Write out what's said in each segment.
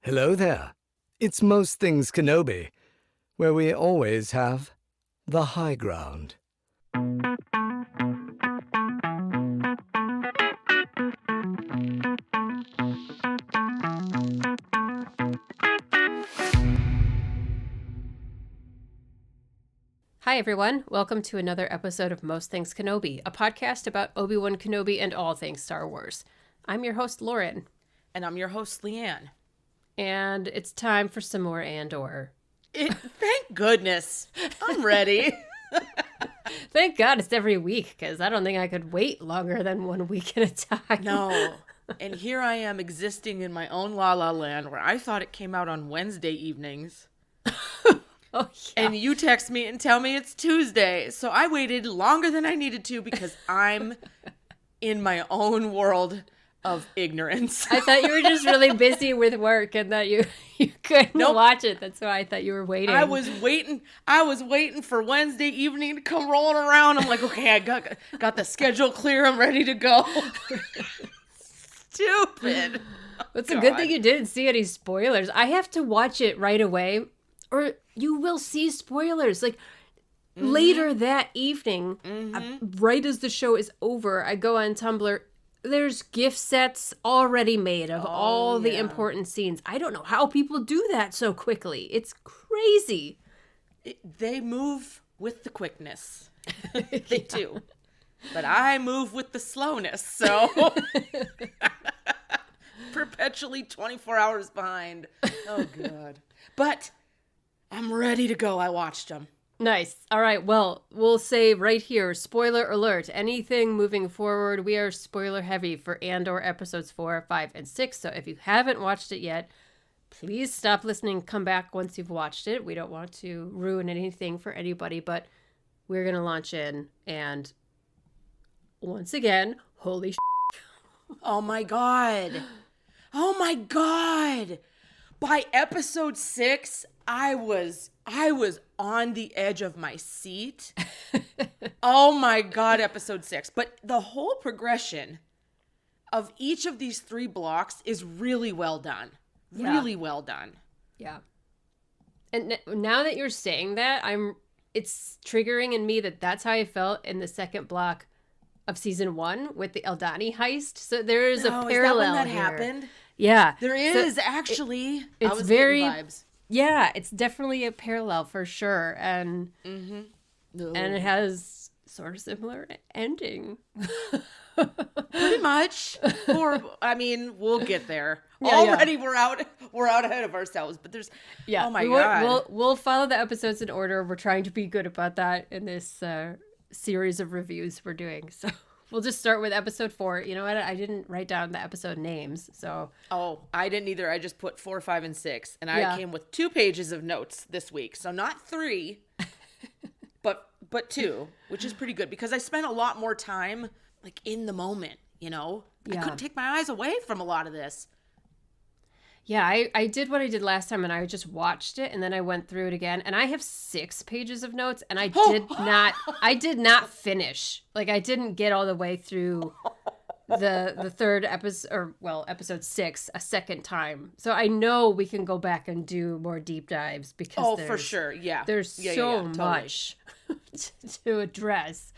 Hello there. It's Most Things Kenobi, where we always have the high ground. Hi, everyone. Welcome to another episode of Most Things Kenobi, a podcast about Obi-Wan Kenobi and all things Star Wars. I'm your host, Lauren. And I'm your host, LeeAnn. And it's time for some more Andor. Thank goodness. I'm ready. Thank God it's every week, because I don't think I could wait longer than 1 week at a time. No. And here I am existing in my own La La Land where I thought it came out on Wednesday evenings. Oh, yeah. And you text me and tell me it's Tuesday. So I waited longer than I needed to because I'm in my own world of ignorance. I thought you were just really busy with work and that you couldn't watch it. That's why I thought you were waiting. I was waiting for Wednesday evening to come rolling around. I'm like, okay, I got the schedule clear. I'm ready to go. Stupid. It's a good thing you didn't see any spoilers. I have to watch it right away, or you will see spoilers. Like, later that evening, right as the show is over, I go on Tumblr. There's gift sets already made of all the important scenes. I don't know how people do that so quickly. It's crazy. They move with the quickness. They do. But I move with the slowness, so perpetually 24 hours behind. Oh, God. But I'm ready to go. I watched them. Nice. All right. Well, we'll say right here, spoiler alert. Anything moving forward, we are spoiler heavy for Andor episodes 4, 5, and 6. So if you haven't watched it yet, please stop listening. Come back once you've watched it. We don't want to ruin anything for anybody, but we're going to launch in. And once again, holy shit. Oh, my God. Oh, my God. By episode 6, I was on the edge of my seat. Oh my God, episode 6. But the whole progression of each of these 3 blocks is really well done. Yeah. Really well done. Yeah. And now that you're saying that, it's triggering in me that's how I felt in the second block of season 1 with the Eldani heist. So there is a parallel. Is that when that here. Happened? Yeah. There is, actually. It's I was very getting vibes. Yeah, it's definitely a parallel for sure. And and it has sort of similar ending. Pretty much. We'll get there. Yeah, Already we're out ahead of ourselves, but there's oh my God. We'll follow the episodes in order. We're trying to be good about that in this series of reviews we're doing. So we'll just start with episode 4. You know what? I didn't write down the episode names, so. Oh, I didn't either. I just put 4, 5, and 6, and I came with 2 pages of notes this week. So not 3, but 2, which is pretty good because I spent a lot more time like in the moment. You know, I couldn't take my eyes away from a lot of this. Yeah, I did what I did last time, and I just watched it, and then I went through it again, and I have 6 pages of notes, and I did not finish. Like, I didn't get all the way through the third episode, episode 6 a second time. So I know we can go back and do more deep dives because for sure, yeah. There's so much to address.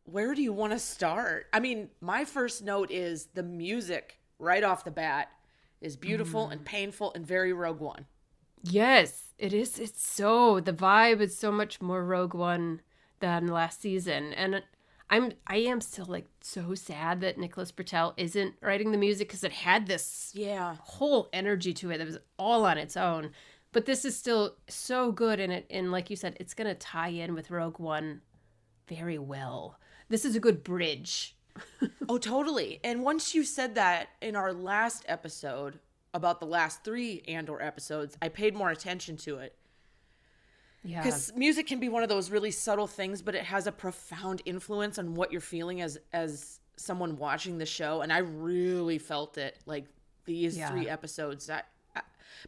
Where do you want to start? I mean, my first note is the music right off the bat is beautiful and painful and very Rogue One. Yes, it is. The vibe is so much more Rogue One than last season. And I am still like so sad that Nicholas Britell isn't writing the music because it had this whole energy to it that was all on its own. But this is still so good, and like you said, it's going to tie in with Rogue One very well. This is a good bridge. Oh, totally. And once you said that in our last episode about the last 3 Andor episodes, I paid more attention to it. Yeah. Because music can be one of those really subtle things, but it has a profound influence on what you're feeling as someone watching the show. And I really felt it, like these 3 episodes. That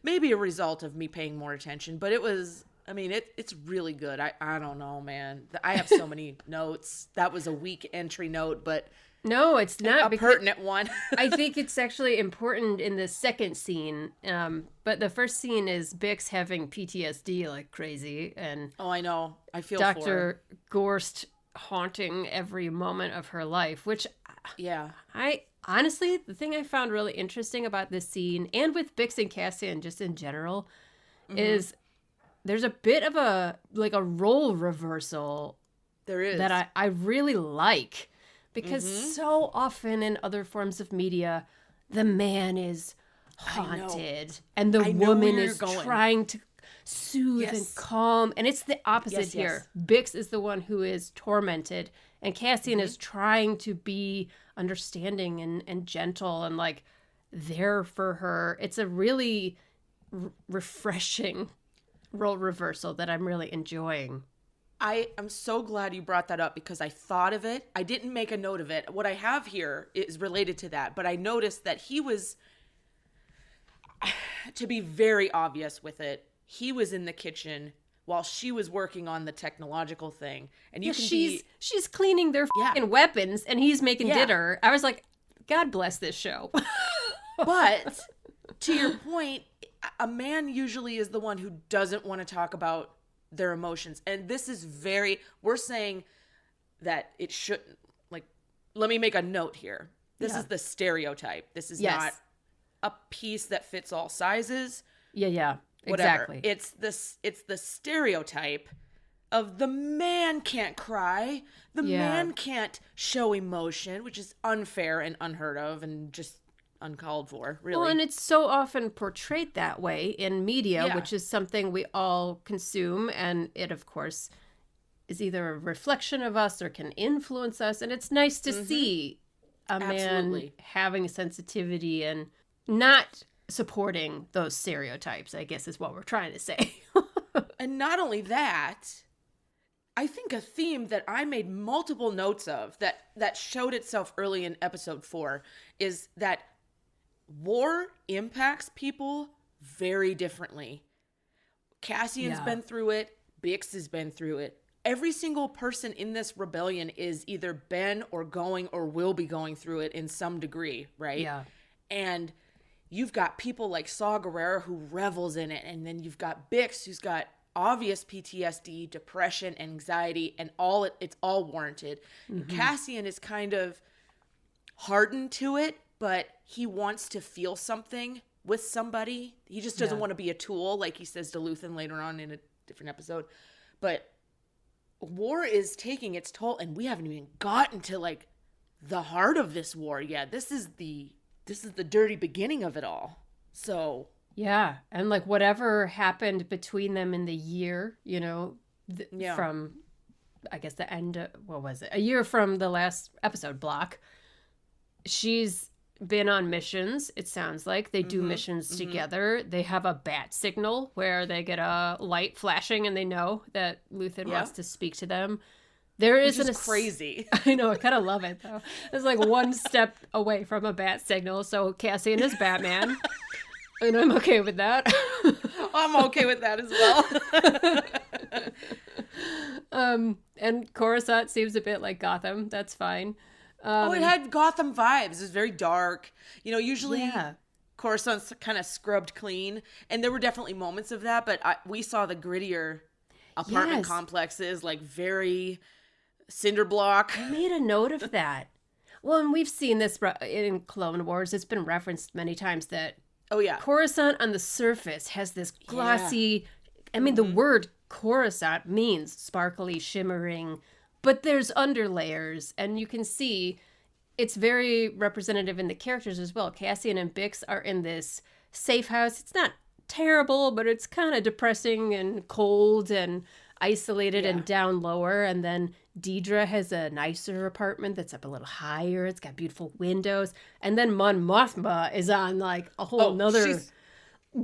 maybe a result of me paying more attention, but it was... I mean, it's really good. I don't know, man. I have so many notes. That was a weak entry note, but No, it's not a pertinent one. I think it's actually important in the second scene. But the first scene is Bix having PTSD like crazy, and oh, I know. I feel Dr. Gorst haunting every moment of her life, which I honestly, the thing I found really interesting about this scene and with Bix and Cassian just in general is there's a bit of a role reversal there is that I really like, because so often in other forms of media the man is haunted and the woman is trying to soothe and calm, and it's the opposite here. Bix is the one who is tormented, and Cassian is trying to be understanding and gentle and like there for her. It's a really refreshing role reversal that I'm really enjoying. I am so glad you brought that up, because I thought of it. I didn't make a note of it. What I have here is related to that, but I noticed that he was, to be very obvious with it, he was in the kitchen while she was working on the technological thing. And she's cleaning their fucking weapons and he's making dinner. I was like, God bless this show. But to your point, a man usually is the one who doesn't want to talk about their emotions. And this is we're saying that it shouldn't, like, let me make a note here. This is the stereotype. This is not a piece that fits all sizes. Yeah. Whatever. Exactly. It's the stereotype of the man can't cry. The man can't show emotion, which is unfair and unheard of and just uncalled for, really. Well, and it's so often portrayed that way in media, which is something we all consume. And it, of course, is either a reflection of us or can influence us. And it's nice to see a man having sensitivity and not supporting those stereotypes, I guess is what we're trying to say. And not only that, I think a theme that I made multiple notes of that showed itself early in episode 4 is that war impacts people very differently. Cassian's been through it. Bix has been through it. Every single person in this rebellion is either been or going or will be going through it in some degree, right? Yeah. And you've got people like Saw Gerrera who revels in it. And then you've got Bix who's got obvious PTSD, depression, anxiety, and it's all warranted. And Cassian is kind of hardened to it, but he wants to feel something with somebody. He just doesn't want to be a tool, like he says to Luthen later on in a different episode. But war is taking its toll, and we haven't even gotten to like the heart of this war yet. This is the dirty beginning of it all. So yeah, and like whatever happened between them in the year, from I guess the end of, what was it, a year from the last episode block, she's been on missions. It sounds like they do missions together. They have a bat signal where they get a light flashing and they know that Luthen wants to speak to them. There isn't crazy. I know, I kind of love it though. It's like one step away from a bat signal. So Cassian is Batman, and I'm okay with that. I'm okay with that as well. And Coruscant seems a bit like Gotham. That's fine. It had Gotham vibes. It was very dark. Usually Coruscant's kind of scrubbed clean, and there were definitely moments of that. But we saw the grittier apartment complexes, like very cinder block. I made a note of that. Well, and we've seen this in Clone Wars. It's been referenced many times that Coruscant on the surface has this glossy. I mean, the word Coruscant means sparkly, shimmering, but there's underlayers, and you can see it's very representative in the characters as well. Cassian and Bix are in this safe house. It's not terrible, but it's kind of depressing and cold and isolated and down lower. And then Deidre has a nicer apartment that's up a little higher. It's got beautiful windows. And then Mon Mothma is on like a whole nother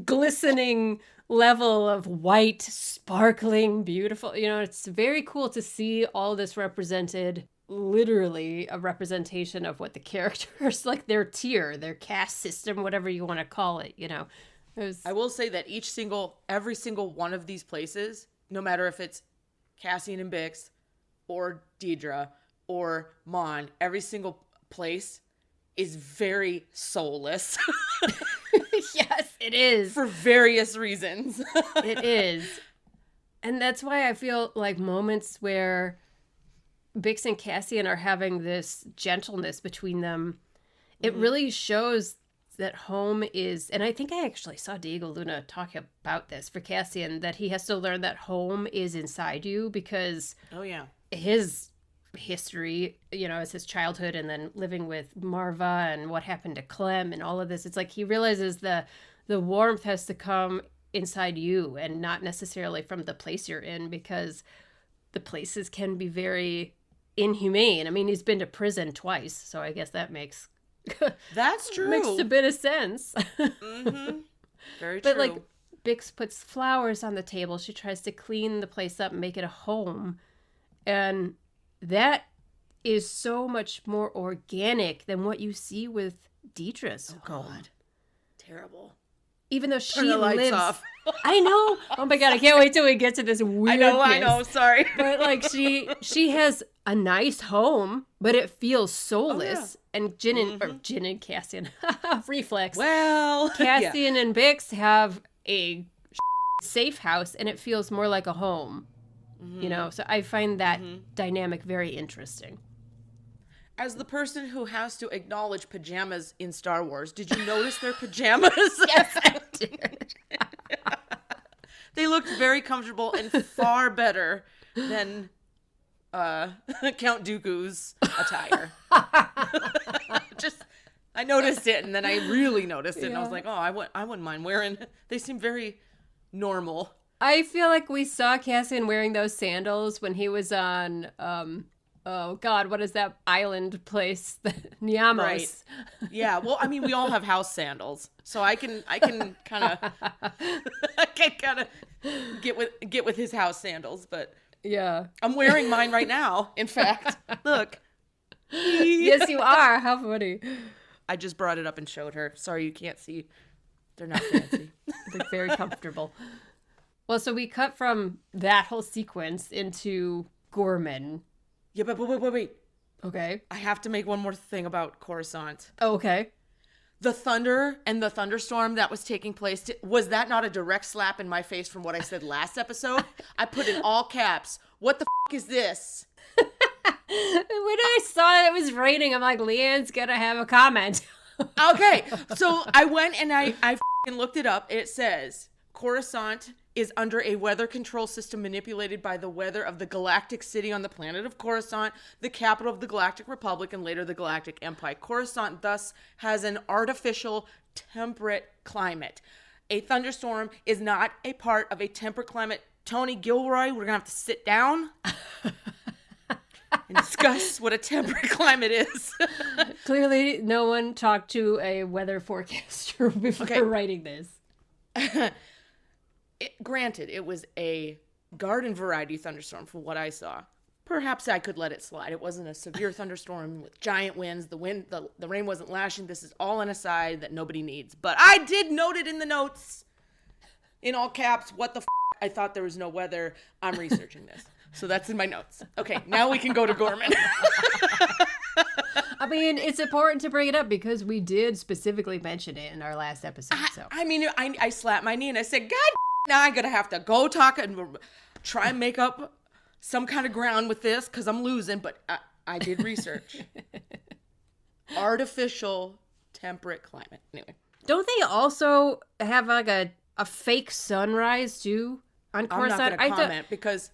glistening level of white, sparkling, beautiful. It's very cool to see all this represented, literally a representation of what the characters, like their tier, their caste system, whatever you want to call it, I will say that every single one of these places, no matter if it's Cassian and Bix or Deidre or Mon, every single place is very soulless. Yes, it is. For various reasons. It is. And that's why I feel like moments where Bix and Cassian are having this gentleness between them, it really shows that home is, and I think I actually saw Diego Luna talk about this for Cassian, that he has to learn that home is inside you, because his history, you know, as his childhood and then living with Marva and what happened to Clem and all of this, it's like he realizes the warmth has to come inside you and not necessarily from the place you're in, because the places can be very inhumane. I mean, he's been to prison twice, so I guess that makes that's true. Makes a bit of sense. Very true. But like Bix puts flowers on the table. She tries to clean the place up and make it a home. And that is so much more organic than what you see with Deidre's home. God. Terrible. Even though she Turn the lights lives off. I know. Oh my God, I can't wait till we get to this weirdness. I know, sorry. But like she has a nice home, but it feels soulless. And Jin and Cassian reflex. Well, Cassian and Bix have a safe house and it feels more like a home. You know, so I find that dynamic very interesting. As the person who has to acknowledge pajamas in Star Wars, did you notice their pajamas? Yes, I did. They looked very comfortable and far better than Count Dooku's attire. I noticed it, and then I really noticed it, and I was like, oh, I wouldn't mind wearing. They seem very normal. I feel like we saw Cassian wearing those sandals when he was on, oh God, what is that island place? Niamos. Right. Yeah. Well, I mean, we all have house sandals, so I can kind of get with his house sandals, but yeah, I'm wearing mine right now. In fact, look. Yes, you are. How funny. I just brought it up and showed her. Sorry, you can't see. They're not fancy. They're very comfortable. Well, so we cut from that whole sequence into Gorman. Yeah, but wait. Okay. I have to make one more thing about Coruscant. Oh, okay. The thunder and the thunderstorm that was taking place, was that not a direct slap in my face from what I said last episode? I put in all caps, what the is this? When I saw it was raining, I'm like, LeeAnn's gonna have a comment. Okay, so I went and I looked it up. It says, Coruscant is under a weather control system manipulated by the weather of the galactic city on the planet of Coruscant, the capital of the Galactic Republic, and later the Galactic Empire. Coruscant thus has an artificial temperate climate. A thunderstorm is not a part of a temperate climate. Tony Gilroy, we're going to have to sit down and discuss what a temperate climate is. Clearly, no one talked to a weather forecaster before writing this. Granted, it was a garden variety thunderstorm from what I saw. Perhaps I could let it slide. It wasn't a severe thunderstorm with giant winds. The rain wasn't lashing. This is all an aside that nobody needs. But I did note it in the notes, in all caps, what the I thought there was no weather. I'm researching this. So that's in my notes. Okay, now we can go to Gorman. I mean, it's important to bring it up because we did specifically mention it in our last episode. So I mean, I slapped my knee and I said, God, now I'm going to have to go talk and try and make up some kind of ground with this because I'm losing. But I did research. Artificial temperate climate. Anyway. Don't they also have like a fake sunrise too on Coruscant? I'm not going to comment because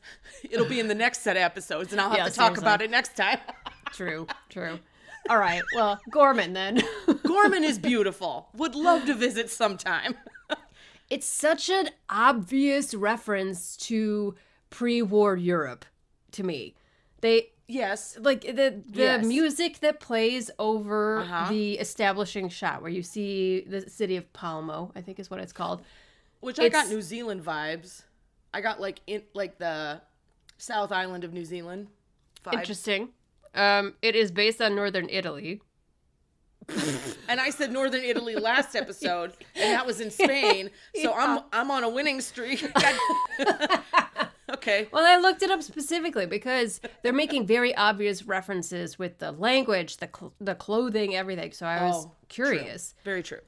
it'll be in the next set of episodes and I'll have to talk about it next time. True. All right. Well, Gorman then. Gorman is beautiful. Would love to visit sometime. It's such an obvious reference to pre-war Europe to me. Yes. Like the music that plays over the establishing shot where you see the city of Palmo, I think is what it's called. Which I got New Zealand vibes. I got like the South Island of New Zealand vibes. Interesting. It is based on Northern Italy. And I said Northern Italy last episode, and that was in Spain. So I'm on a winning streak. Okay. Okay. Well, I looked it up specifically because they're making very obvious references with the language, the clothing, everything. So I was curious. True. Very true.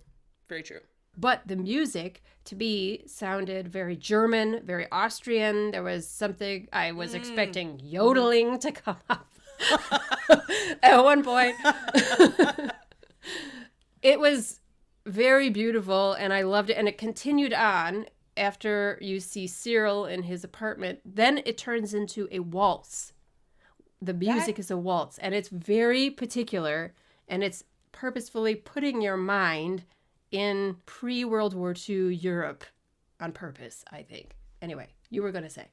Very true. But the music to be sounded very German, very Austrian. There was something I was expecting yodeling to come up at one point. It was very beautiful and I loved it. And it continued on after you see Syril in his apartment. Then it turns into a waltz. The music is a waltz and it's very particular and it's purposefully putting your mind in pre-World War II Europe on purpose, I think. Anyway, you were going to say.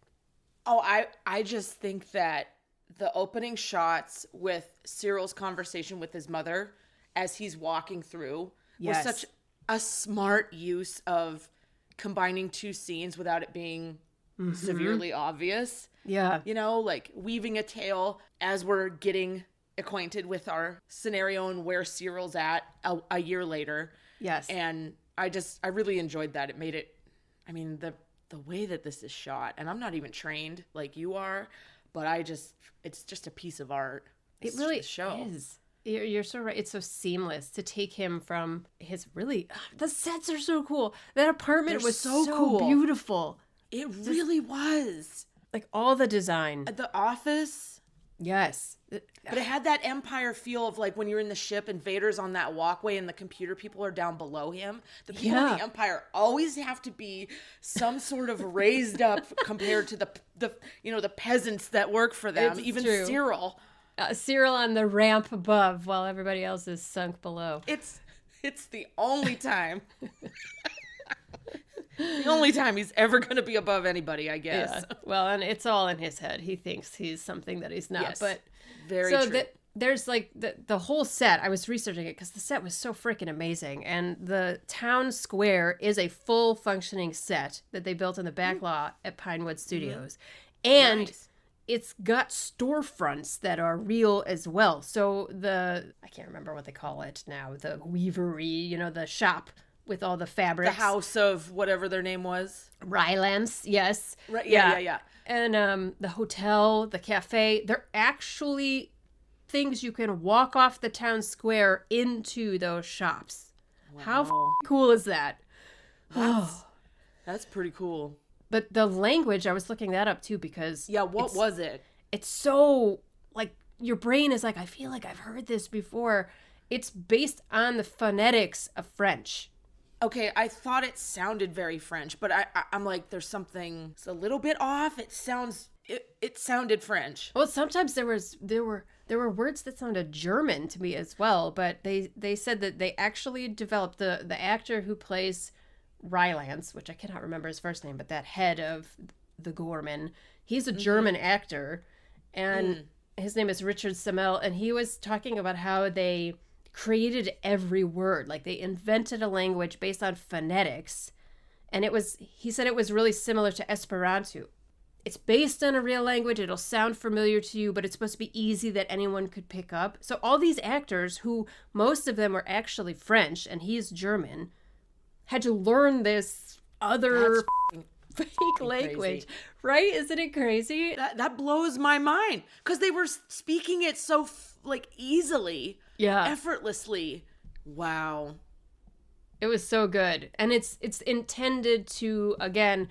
Oh, I just think that the opening shots with Syril's conversation with his mother as he's walking through was such a smart use of combining two scenes without it being severely obvious. Yeah. You know, like weaving a tale as we're getting acquainted with our scenario and where Syril's at a year later. Yes. And I really enjoyed that. It made it, I mean, the way that this is shot, and I'm not even trained like you are, but it's just a piece of art. It really is. You're so right. It's so seamless to take him from his the sets are so cool. That apartment was so cool. Beautiful. It really was. Like all the design. The office. Yes. But it had that Empire feel of like when you're in the ship and Vader's on that walkway and the computer people are down below him. The people in the Empire always have to be some sort of raised up compared to the peasants that work for them. Even true. Syril. Syril on the ramp above while everybody else is sunk below. It's the only time. The only time he's ever going to be above anybody, I guess. Yeah. Well, and it's all in his head. He thinks he's something that he's not. Yes. But very true. There's like the whole set. I was researching it because the set was so freaking amazing. And the town square is a full functioning set that they built in the back lot at Pinewood Studios. And it's got storefronts that are real as well. So I can't remember what they call it now, the weavery, the shop with all the fabrics. The house of whatever their name was. Rylands, yes. Right, yeah. And the hotel, the cafe, they're actually things you can walk off the town square into those shops. Wow. How cool is that? That's pretty cool. But the language, I was looking that up too because... Yeah, what was it? It's so, like, your brain is like, I feel like I've heard this before. It's based on the phonetics of French. Okay, I thought it sounded very French, but I'm like, there's something a little bit off. It sounded French. Well, sometimes there were words that sounded German to me as well, but they said that they actually developed the actor who plays Rylands, which I cannot remember his first name, but that head of the Gorman, he's a German actor, and his name is Richard Samel, and he was talking about how they created every word. Like they invented a language based on phonetics. And he said it was really similar to Esperanto. It's based on a real language. It'll sound familiar to you, but it's supposed to be easy that anyone could pick up. So all these actors, who most of them were actually French and he's German, had to learn this other fake language. Crazy. Right? Isn't it crazy? That blows my mind. Because they were speaking it so easily. Yeah. Effortlessly. Wow. It was so good. And it's intended to, again,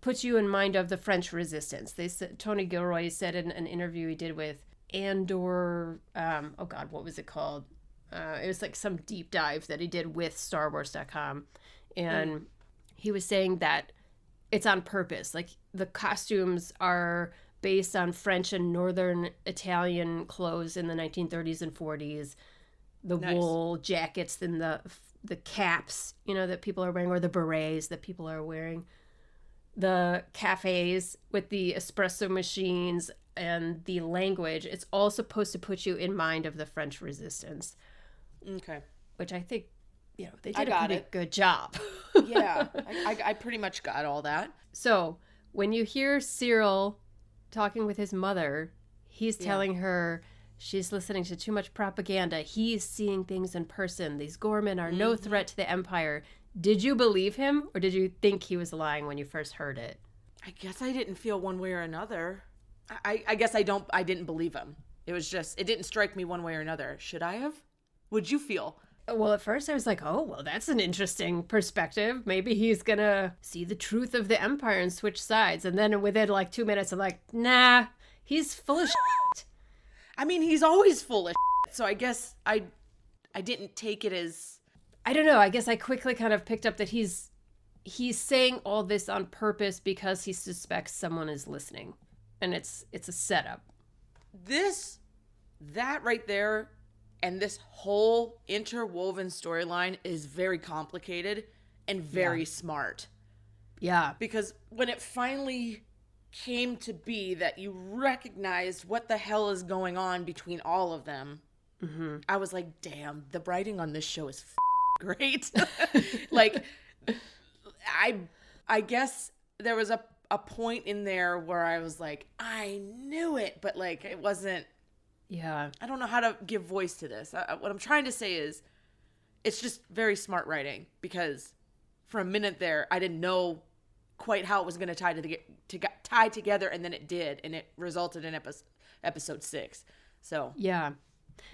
put you in mind of the French resistance. Tony Gilroy said in an interview he did with Andor, what was it called? It was like some deep dive that he did with StarWars.com. And he was saying that it's on purpose. Like the costumes are based on French and Northern Italian clothes in the 1930s and 40s. The wool jackets and the caps, that people are wearing, or the berets that people are wearing. The cafes with the espresso machines and the language. It's all supposed to put you in mind of the French resistance. Okay. Which I think, they did a pretty good job. Yeah. I pretty much got all that. So when you hear Syril talking with his mother, he's telling her she's listening to too much propaganda. He's seeing things in person. These Gorman are no threat to the Empire. Did you believe him, or did you think he was lying when you first heard it? I guess I didn't feel one way or another. I guess I didn't believe him. It was just, it didn't strike me one way or another. Should I have? Would you feel? Well, at first I was like, oh, well, that's an interesting perspective. Maybe he's going to see the truth of the Empire and switch sides. And then within like 2 minutes, I'm like, nah, he's full of shit. I mean, he's always full of shit. So I guess I didn't take it as... I don't know. I guess I quickly kind of picked up that he's saying all this on purpose because he suspects someone is listening. And it's a setup. That right there, and this whole interwoven storyline is very complicated and very smart. Yeah. Because when it finally came to be that you recognized what the hell is going on between all of them, I was like, damn, the writing on this show is great. Like, I guess there was a point in there where I was like, I knew it, but like it wasn't. Yeah. I don't know how to give voice to this. What I'm trying to say is it's just very smart writing, because for a minute there, I didn't know quite how it was going to tie together, and then it did, and it resulted in episode 6. So yeah,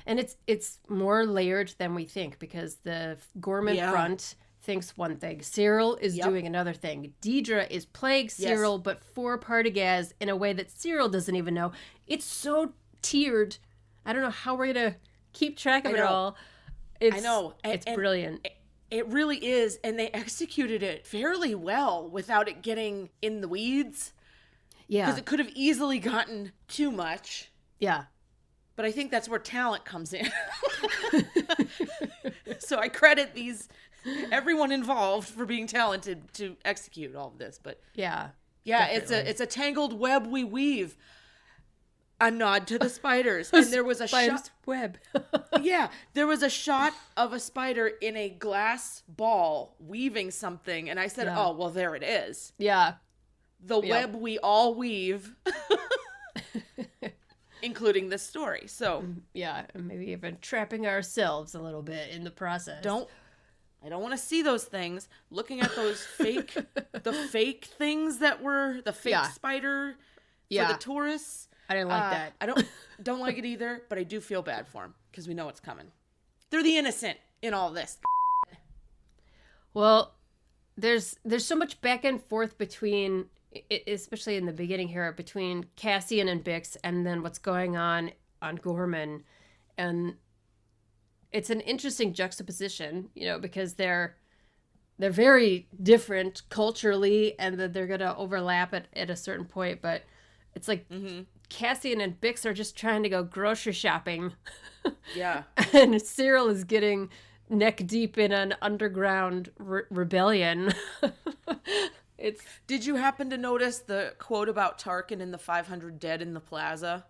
and it's more layered than we think, because the Gorman front thinks one thing, Syril is doing another thing, Deidre is playing Syril, but for Partagaz in a way that Syril doesn't even know. It's so tiered. I don't know how we're gonna keep track of it all. I know. It's brilliant. It really is, and they executed it fairly well without it getting in the weeds. Yeah. Because it could have easily gotten too much. Yeah. But I think that's where talent comes in. So I credit everyone involved for being talented to execute all of this. But yeah, definitely. It's a tangled web we weave. A nod to the spiders. And there was a shot web. Yeah, there was a shot of a spider in a glass ball weaving something, and I said, "Oh, well, there it is." Yeah. The web we all weave, including this story. So, yeah, and maybe even trapping ourselves a little bit in the process. I don't want to see those things. Looking at those the fake things that were the fake spider for the tourists. I didn't like that. I don't like it either, but I do feel bad for them because we know it's coming. They're the innocent in all this. Well, there's so much back and forth between, especially in the beginning here, between Cassian and Bix, and then what's going on Gorman, and it's an interesting juxtaposition, because they're very different culturally, and that they're gonna overlap at a certain point, but it's like Cassian and Bix are just trying to go grocery shopping. Yeah. And Syril is getting neck deep in an underground rebellion. Did you happen to notice the quote about Tarkin and the 500 dead in the plaza?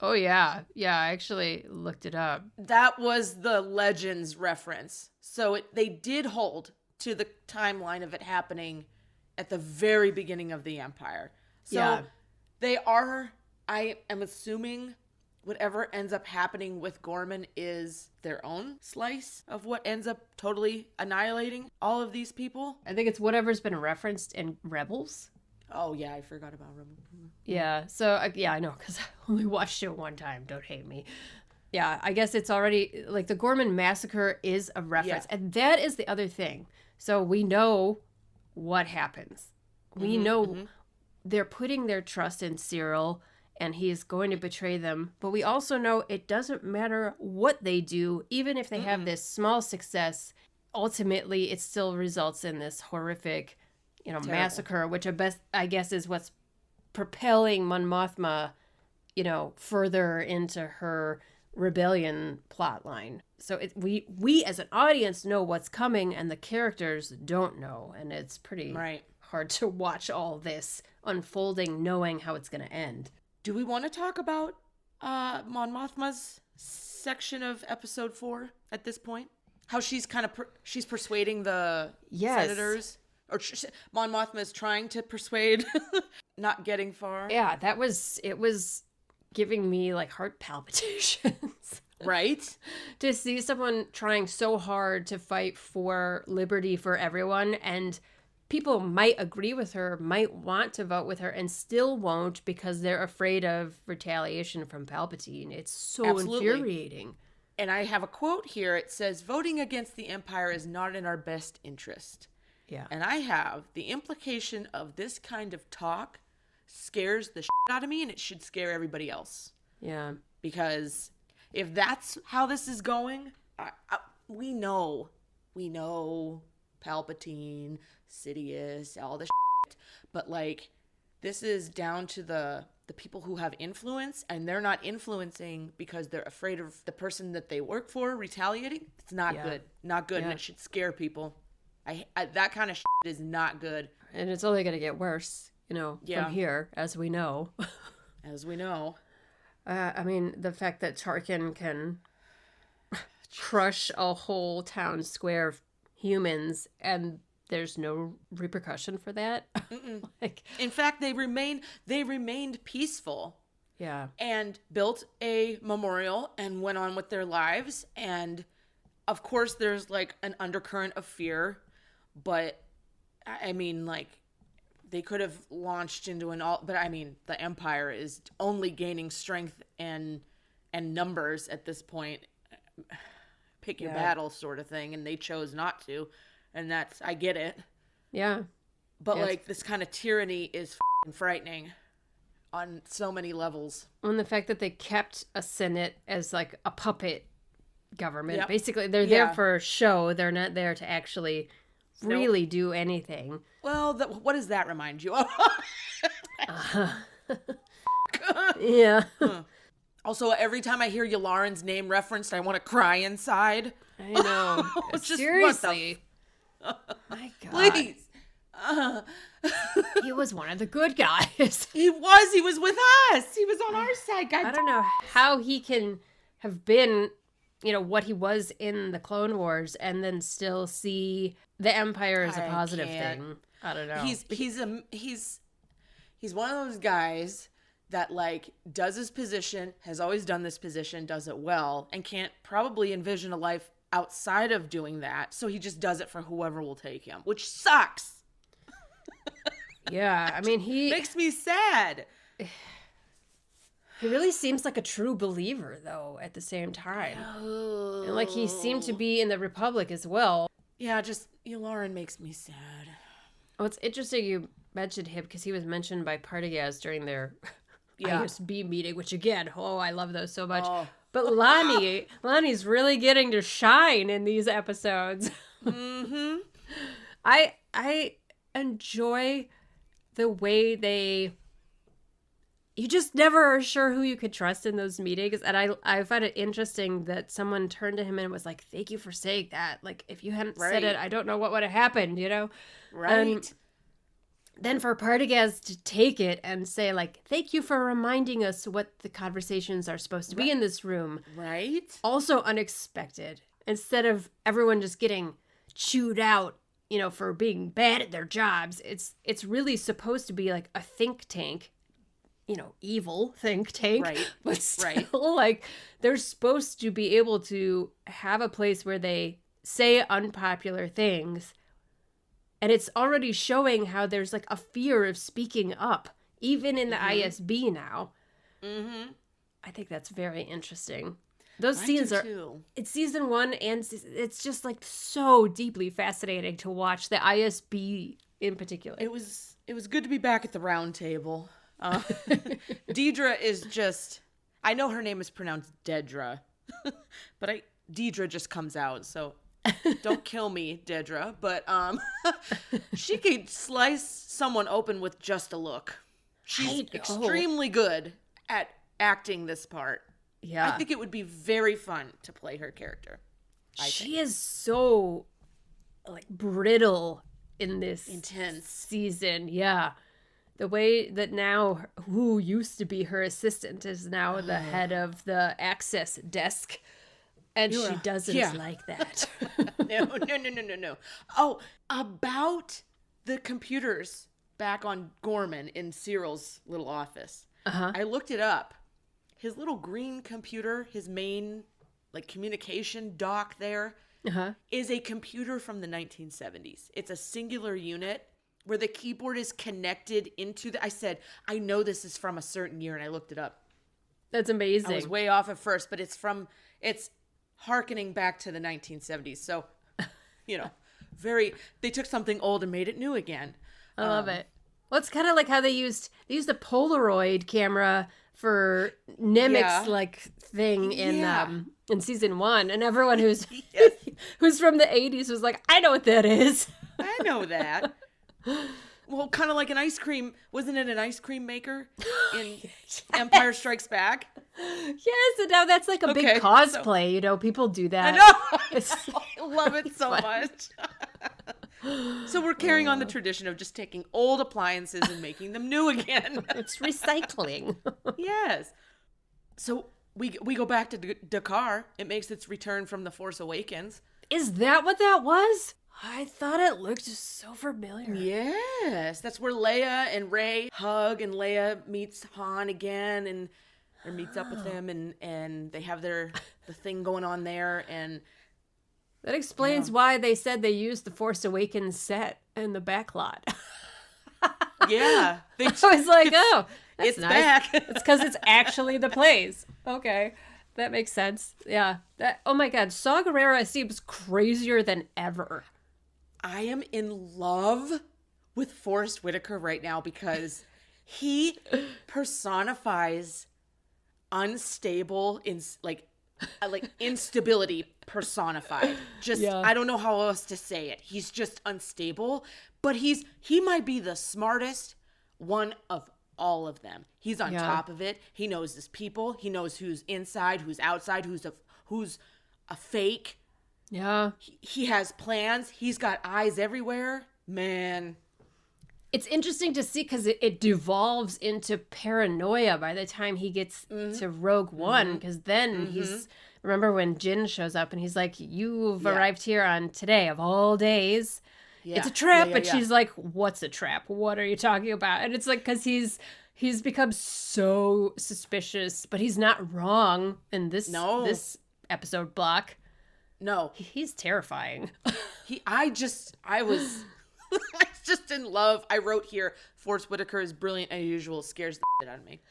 Oh, yeah. Yeah, I actually looked it up. That was the Legends reference. So they did hold to the timeline of it happening at the very beginning of the Empire. So they are, I am assuming, whatever ends up happening with Gorman is their own slice of what ends up totally annihilating all of these people. I think it's whatever's been referenced in Rebels. Oh, yeah, I forgot about Rebels. Yeah, so, I know, because I only watched it one time. Don't hate me. Yeah, I guess it's already, like, the Gorman massacre is a reference. Yeah. And that is the other thing. So we know what happens. We know they're putting their trust in Syril, and he is going to betray them. But we also know it doesn't matter what they do, even if they have this small success, ultimately it still results in this horrific, massacre, which I guess is what's propelling Mon Mothma, further into her rebellion plotline. So we as an audience know what's coming, and the characters don't know, and it's pretty hard to watch all this unfolding, knowing how it's going to end. Do we want to talk about Mon Mothma's section of episode 4 at this point? How she's kind of she's persuading the senators, or Mon Mothma is trying to persuade, not getting far. Yeah, it was giving me like heart palpitations. Right? To see someone trying so hard to fight for liberty for everyone, and people might agree with her, might want to vote with her, and still won't because they're afraid of retaliation from Palpatine. It's so Absolutely. infuriating. And I have a quote here. It says, voting against the Empire is not in our best interest. Yeah. And I have the implication of this kind of talk scares the shit out of me, and it should scare everybody else. Yeah. Because if that's how this is going, we know Palpatine, Sidious, all this shit. But like, this is down to the people who have influence, and they're not influencing because they're afraid of the person that they work for retaliating. It's not good. Not good, and it should scare people. I that kind of shit is not good. And it's only going to get worse, from here, as we know. As we know. I mean, the fact that Tarkin can crush a whole town square of humans and there's no repercussion for that. Like, in fact, they remained peaceful. Yeah. And built a memorial and went on with their lives. And of course, there's like an undercurrent of fear. But I mean, like, they could have launched into but I mean, the Empire is only gaining strength and numbers at this point. Pick your battle sort of thing. And they chose not to. And I get it. Yeah. But like, this kind of tyranny is frightening on so many levels. And the fact that they kept a Senate as like a puppet government. Yep. Basically, they're there for show. They're not there to actually really do anything. Well, what does that remind you of? Yeah. Also, every time I hear Yularen's name referenced, I want to cry inside. I know. Just, seriously. My God. Please. He was one of the good guys. He was with us. He was on our side. God, I don't know how he can have been, what he was in the Clone Wars and then still see the Empire as a positive thing. I don't know. He's one of those guys that like does his position, has always done this position, does it well, and can't probably envision a life outside of doing that. So he just does it for whoever will take him, which sucks. Yeah, I mean, he makes me sad. He really seems like a true believer, though, at the same time. Oh. And like, he seemed to be in the Republic as well. Yeah, just Yularen makes me sad. Oh, it's interesting you mentioned him because he was mentioned by Partagas during their ISB meeting, which again, I love those so much. Oh. But Lonnie's really getting to shine in these episodes. Mm-hmm. I enjoy the way you just never are sure who you could trust in those meetings. And I find it interesting that someone turned to him and was like, thank you for saying that. Like, if you hadn't said it, I don't know what would have happened, Right. And then for Partagas to take it and say, like, thank you for reminding us what the conversations are supposed to be in this room. Right. Also unexpected. Instead of everyone just getting chewed out, for being bad at their jobs, it's really supposed to be like a think tank, evil think tank. Right. But still, like, they're supposed to be able to have a place where they say unpopular things. And it's already showing how there's like a fear of speaking up, even in the ISB now. Mm-hmm. I think that's very interesting. Those scenes it's season 1, and it's just like so deeply fascinating to watch the ISB in particular. It was good to be back at the round table. Deidre is just, I know her name is pronounced Dedra, but Deidre just comes out, so don't kill me, Dedra. But she could slice someone open with just a look. She's extremely good at acting this part. Yeah. I think it would be very fun to play her character. She is so like brittle in this intense season. Yeah. The way that now who used to be her assistant is now the head of the access desk. And she doesn't like that. No. Oh, about the computers back on Gorman in Syril's little office. Uh-huh. I looked it up. His little green computer, his main like communication dock there, is a computer from the 1970s. It's a singular unit. where the keyboard is connected into I said, I know this is from a certain year, and I looked it up. That's amazing. I was way off at first, but it's hearkening back to the 1970s. So, they took something old and made it new again. I love it. Well, it's kind of like how they used the Polaroid camera for Nemec's thing in season 1, and everyone who's who's from the 80s was like, I know what that is. I know that. Well, kind of like an ice cream. Wasn't it an ice cream maker in Empire Strikes Back? Yes, and now that's like a big cosplay. People do that. I know. I love it so much. So we're carrying on the tradition of just taking old appliances and making them new again. It's recycling. Yes. So we go back to Dakar. It makes its return from The Force Awakens. Is that what that was? I thought it looked so familiar. Yes. That's where Leia and Rey hug, and Leia meets Han again or meets up with him, and they have the thing going on there, and that explains why they said they used the Force Awakens set in the back lot. Yeah. I was like, oh, that's it's nice. back. It's because it's actually the place. Okay. That makes sense. Yeah. Oh my God. Saw Gerrera seems crazier than ever. I am in love with Forrest Whitaker right now because he personifies unstable instability personified. I don't know how else to say it. He's just unstable, but he might be the smartest one of all of them. He's on top of it. He knows his people. He knows who's inside, who's outside, who's a fake. Yeah. He has plans. He's got eyes everywhere. Man. It's interesting to see because it devolves into paranoia by the time he gets to Rogue One, because then he's... Remember when Jin shows up and he's like, you've arrived here on today of all days. Yeah. It's a trap. And she's like, what's a trap? What are you talking about? And it's like, because he's become so suspicious, but he's not wrong in this episode block. No. He's terrifying. I was just in love. I wrote here, Forrest Whitaker is brilliant and unusual, scares the shit out of me.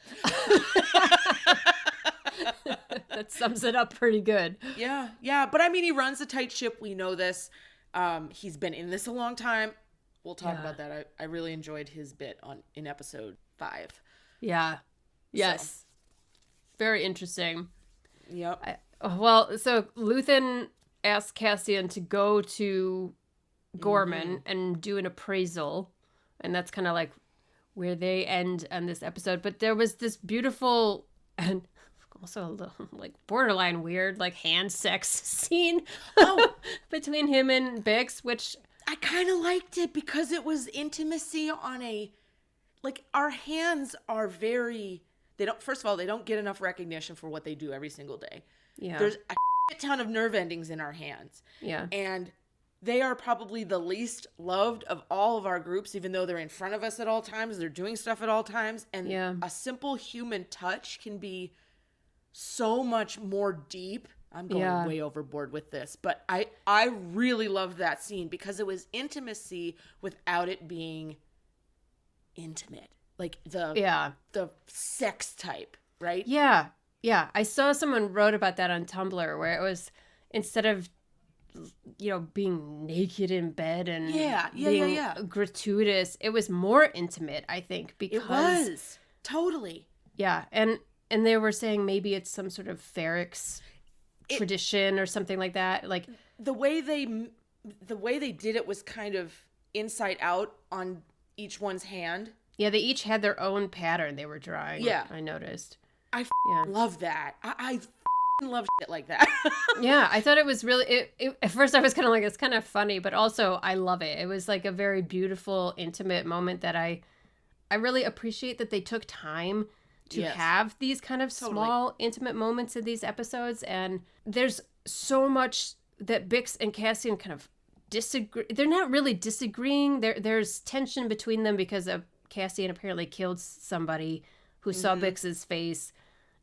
That sums it up pretty good. Yeah. But I mean, he runs a tight ship. We know this. He's been in this a long time. We'll talk about that. I really enjoyed his bit in episode 5. Yeah. Yes. So. Very interesting. Yep. So Luthen asked Cassian to go to Gorman and do an appraisal. And that's kind of like where they end on this episode. But there was this beautiful and also a little like borderline weird like hand sex scene between him and Bix, which I kind of liked it because it was intimacy on our hands are very, first of all, they don't get enough recognition for what they do every single day. Yeah. There's a ton of nerve endings in our hands. Yeah. And they are probably the least loved of all of our groups, even though they're in front of us at all times. They're doing stuff at all times. And a simple human touch can be so much more deep. I'm going way overboard with this. But I really loved that scene because it was intimacy without it being intimate. Like the sex type, right? Yeah. Yeah. I saw someone wrote about that on Tumblr where it was instead of being naked in bed and being gratuitous, it was more intimate, I think, because it was totally. Yeah, and they were saying maybe it's some sort of Ferrex tradition or something like that. Like the way they did it was kind of inside out on each one's hand. Yeah, they each had their own pattern they were drawing. Yeah, I noticed. I love that. I love shit like that. Yeah, I thought it was really at first I was kind of like, it's kind of funny, but also I love it. It was like a very beautiful, intimate moment that I really appreciate that they took time to have these kind of small, intimate moments in these episodes. And there's so much that Bix and Cassian kind of disagree. They're not really disagreeing. There's tension between them because Cassian apparently killed somebody who saw Bix's face,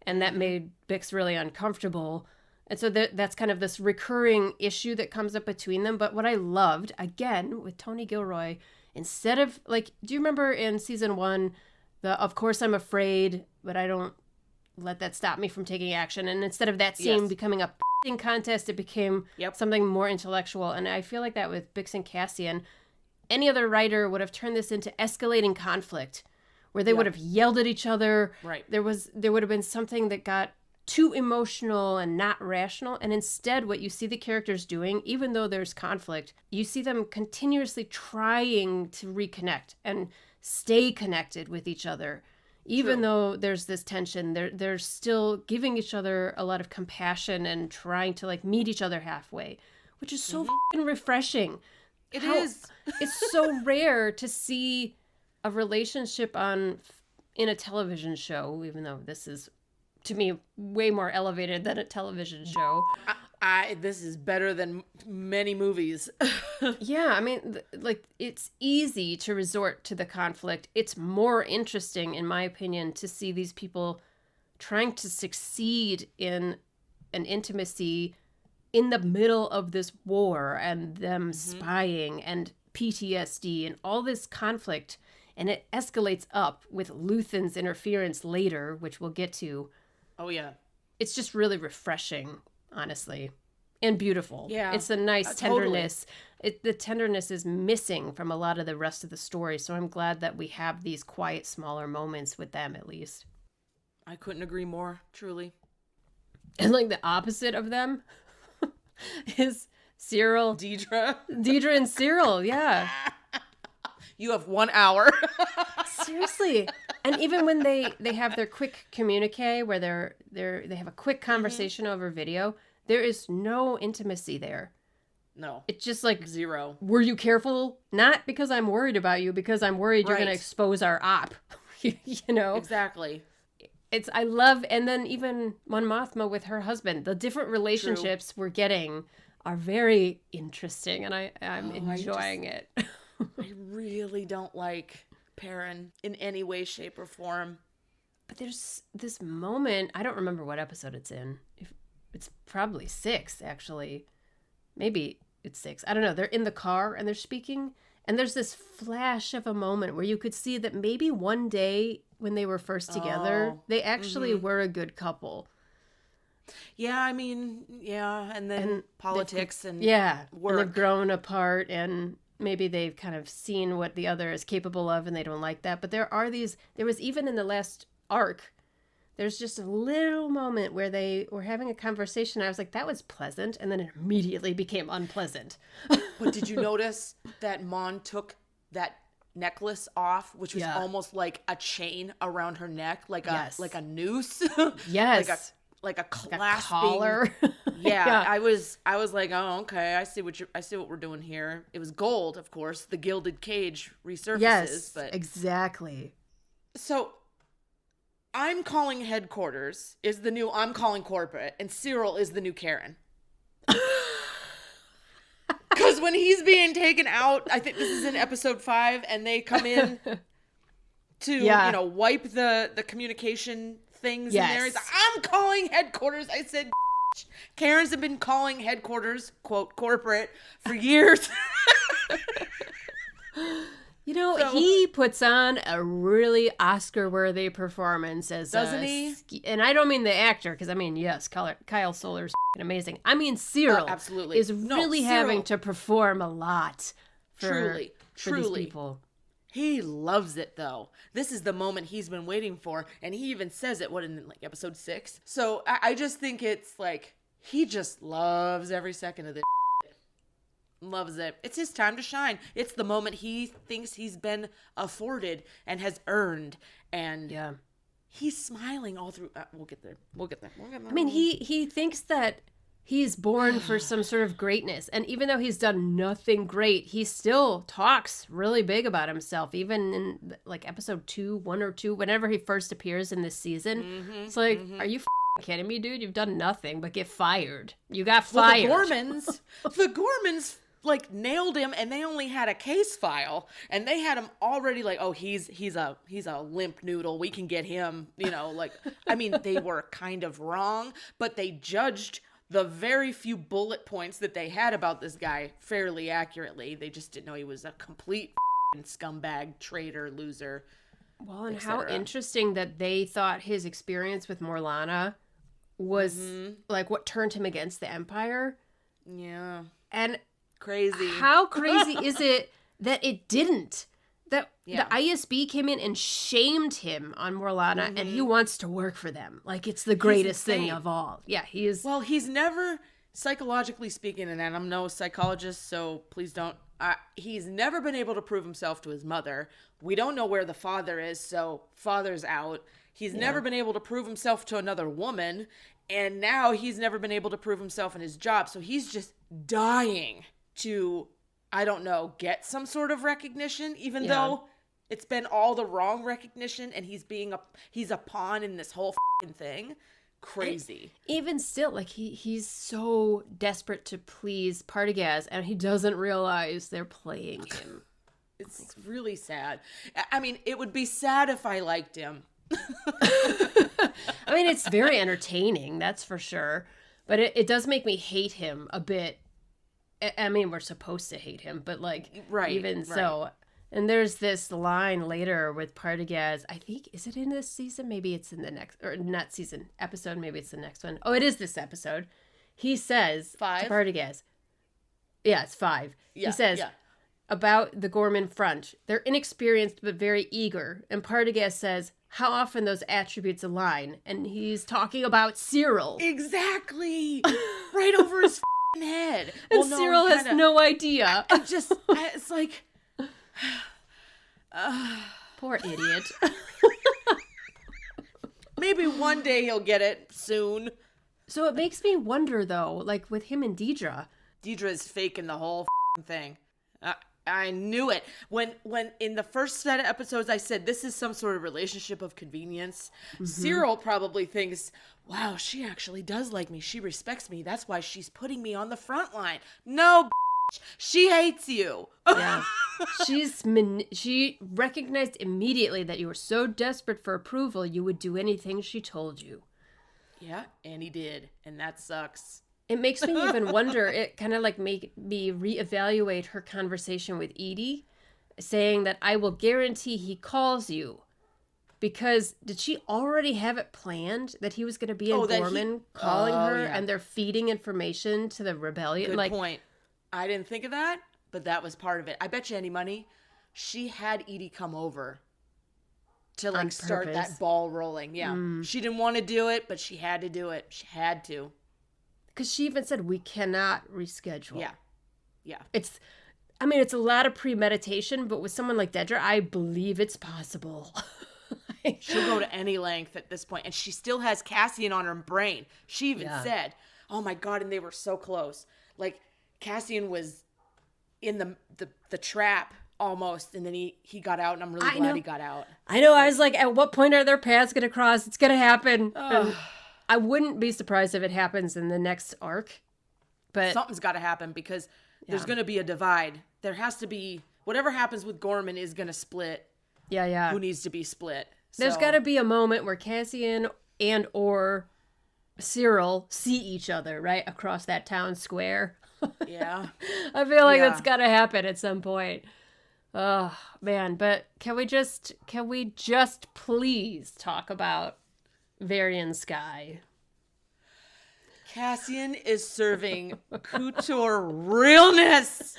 and that made Bix really uncomfortable. And so that's kind of this recurring issue that comes up between them. But what I loved, again, with Tony Gilroy, instead of like, do you remember in season 1, of course I'm afraid, but I don't let that stop me from taking action. And instead of that scene becoming a contest, it became something more intellectual. And I feel like that with Bix and Cassian, any other writer would have turned this into escalating conflict where they would have yelled at each other. Right. There would have been something that got too emotional and not rational. And instead, what you see the characters doing, even though there's conflict, you see them continuously trying to reconnect and stay connected with each other. Even though there's this tension, they're still giving each other a lot of compassion and trying to like meet each other halfway, which is so f***ing refreshing. It is. It's so rare to see a relationship in a television show, even though this is, to me, way more elevated than a television show. This is better than many movies. Yeah, I mean, like, it's easy to resort to the conflict. It's more interesting, in my opinion, to see these people trying to succeed in an intimacy in the middle of this war and them spying and PTSD and all this conflict. And it escalates up with Luthen's interference later, which we'll get to. Oh, yeah. It's just really refreshing, honestly, and beautiful. Yeah. It's a nice tenderness. Totally. The tenderness is missing from a lot of the rest of the story. So I'm glad that we have these quiet, smaller moments with them, at least. I couldn't agree more, truly. And like the opposite of them is Syril. Deidre and Syril, yeah. You have 1 hour. Seriously. And even when they have their quick communique where they have a quick conversation over video, there is no intimacy there. No. It's just like, zero. Were you careful? Not because I'm worried about you, because I'm worried you're going to expose our op. You know? Exactly. I love, and then even Mon Mothma with her husband, the different relationships we're getting are very interesting, and I'm enjoying it. I really don't like Perrin in any way, shape, or form. But there's this moment, I don't remember what episode it's in. It's probably 6, actually. Maybe it's 6. I don't know. They're in the car and they're speaking, and there's this flash of a moment where you could see that maybe one day when they were first together, they actually were a good couple. Yeah, I mean, yeah, and then politics and work. And they've grown apart, and maybe they've kind of seen what the other is capable of, and they don't like that. But there was even in the last arc, there's just a little moment where they were having a conversation. I was like, that was pleasant, and then it immediately became unpleasant. But did you notice that Mon took that necklace off, which was almost like a chain around her neck, like a noose? Yes. like a clasping, like a collar. Yeah. I was like, oh, okay, I see what we're doing here. It was gold, of course. The gilded cage resurfaces. Yes, but exactly. So I'm calling headquarters is the new I'm calling corporate, and Syril is the new Karen. Because when he's being taken out, I think this is in episode 5, and they come in to wipe the communication things in there. He's like, I'm calling headquarters. I said, Karens have been calling headquarters, quote, corporate, for years. You know, he puts on a really Oscar-worthy performance as doesn't he? And I don't mean the actor, because I mean, yes, Kyle Solar's amazing. I mean, Syril absolutely is really having to perform a lot for these people. He loves it, though. This is the moment he's been waiting for, and he even says it, in like episode 6? So I just think it's like, he just loves every second of this. Loves it. It's his time to shine. It's the moment he thinks he's been afforded and has earned, and he's smiling all through. We'll get there. I mean, he thinks that he's born for some sort of greatness, and even though he's done nothing great, he still talks really big about himself. Even in like episode 1 or 2, whenever he first appears in this season, it's like, are you kidding me, dude? You've done nothing but get fired. You got fired. Well, the Gormans like nailed him, and they only had a case file, and they had him already like, oh, he's a limp noodle, we can get him, like, I mean, they were kind of wrong, but they judged the very few bullet points that they had about this guy fairly accurately. They just didn't know he was a complete scumbag, traitor, loser. Well, and how interesting that they thought his experience with Morlana was like what turned him against the Empire. Yeah. And crazy. How crazy is it that it didn't? That the ISB came in and shamed him on Morlana, and he wants to work for them. Like, it's the greatest thing of all. Yeah, he is. Well, he's never, psychologically speaking, and I'm no psychologist, so please don't. He's never been able to prove himself to his mother. We don't know where the father is, so father's out. He's never been able to prove himself to another woman, and now he's never been able to prove himself in his job. So he's just dying to, I don't know, get some sort of recognition, even though it's been all the wrong recognition, and he's a pawn in this whole thing. Crazy. And even still, like, he's so desperate to please Partagaz, and he doesn't realize they're playing him. It's really sad. I mean, it would be sad if I liked him. I mean, it's very entertaining, that's for sure. But it does make me hate him a bit. I mean, we're supposed to hate him, but like, so. And there's this line later with Partagaz. I think, is it in this season? Maybe it's in the next, or not season, episode. Maybe it's the next one. Oh, it is this episode. He says 5 to Partagaz. Yeah, it's 5. Yeah, he says about the Gorman front. They're inexperienced but very eager. And Partagaz says, how often those attributes align. And he's talking about Syril. Exactly. Right over his head. And Syril has no idea. It's like... Poor idiot. Maybe one day he'll get it soon. So it makes me wonder, though, like with him and Deidre. Deidre's faking the whole thing. I knew it. When in the first set of episodes I said this is some sort of relationship of convenience, Syril probably thinks, wow, she actually does like me. She respects me. That's why she's putting me on the front line. No, she hates you. Yeah. She recognized immediately that you were so desperate for approval you would do anything she told you. Yeah, and he did. And that sucks. It makes me even wonder, it kind of like make me reevaluate her conversation with Edie, saying that I will guarantee he calls you. Because did she already have it planned that he was going to be in Gorman calling her and they're feeding information to the rebellion? Good point. I didn't think of that, but that was part of it. I bet you any money she had Edie come over to like start that ball rolling. Yeah. She didn't want to do it, but she had to do it. She had to. Because she even said, we cannot reschedule. Yeah. Yeah. It's a lot of premeditation, but with someone like Dedra, I believe it's possible. She'll go to any length at this point. And she still has Cassian on her brain. She even said, oh my God, and they were so close. Like, Cassian was in the trap almost, and then he got out, and I'm really glad he got out. I know. I was like, at what point are their paths going to cross? It's going to happen. I wouldn't be surprised if it happens in the next arc. But something's got to happen because there's going to be a divide. There has to be, whatever happens with Gorman is going to split. Yeah. Who needs to be split. There's got to be a moment where Cassian and or Syril see each other right across that town square. Yeah. I feel like that's got to happen at some point. Oh, man. But can we just please talk about Varian Skye? Cassian is serving couture realness.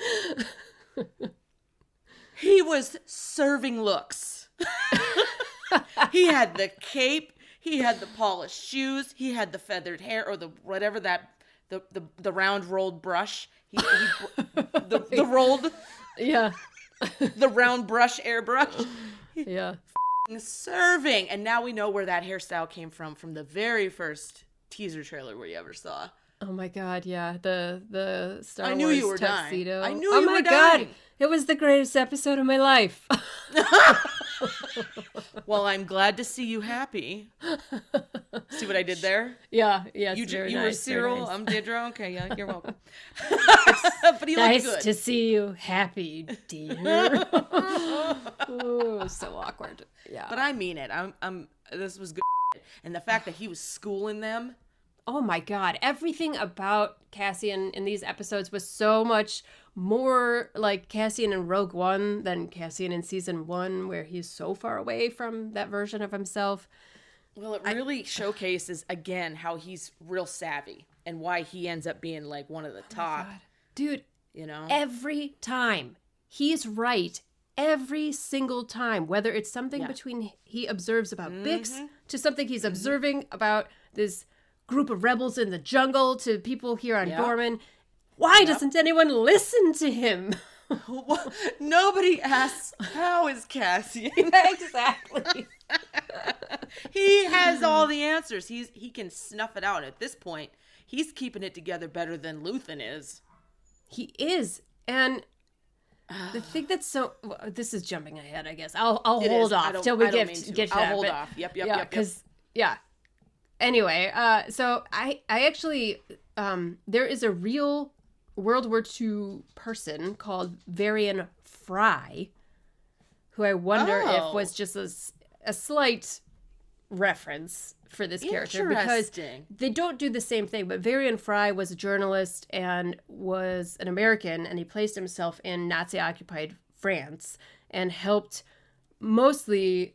He was serving looks. He had the cape. He had the polished shoes. He had the feathered hair or the whatever that the round rolled brush. The rolled. Yeah. The round brush airbrush. Yeah. Serving. And now we know where that hairstyle came from the very first teaser trailer we ever saw. Oh my God, yeah. The Star Wars I knew you were tuxedo. Dying. I knew you were dying. God. It was the greatest episode of my life. Well, I'm glad to see you happy. See what I did there? Yeah, yes. You were Syril. Nice. I'm Deidre. Okay, yeah, you're welcome. But he nice good. To see you happy, dear. Ooh, so awkward. Yeah. But I mean it. I'm. This was good. And the fact that he was schooling them. Oh my God. Everything about Cassian in these episodes was so much more like Cassian in Rogue One than Cassian in season 1, where he's so far away from that version of himself. Well, it really showcases, again, how he's real savvy and why he ends up being like one of the top. Dude, you know, every time he's right. Every single time, whether it's something between he observes about Bix to something he's observing about this group of rebels in the jungle to people here on Gorman. Why doesn't anyone listen to him? Nobody asks, how is Cassian? Exactly. He has all the answers. He can snuff it out. At this point, he's keeping it together better than Luthen is. He is. And the thing that's this is jumping ahead, I guess. I'll hold off till we get to that. I'll hold off. Yep. Because, Anyway, so I actually, there is a real World War II person called Varian Skye, who I wonder if was just a slight reference for this character, because they don't do the same thing. But Varian Skye was a journalist and was an American, and he placed himself in Nazi-occupied France and helped mostly,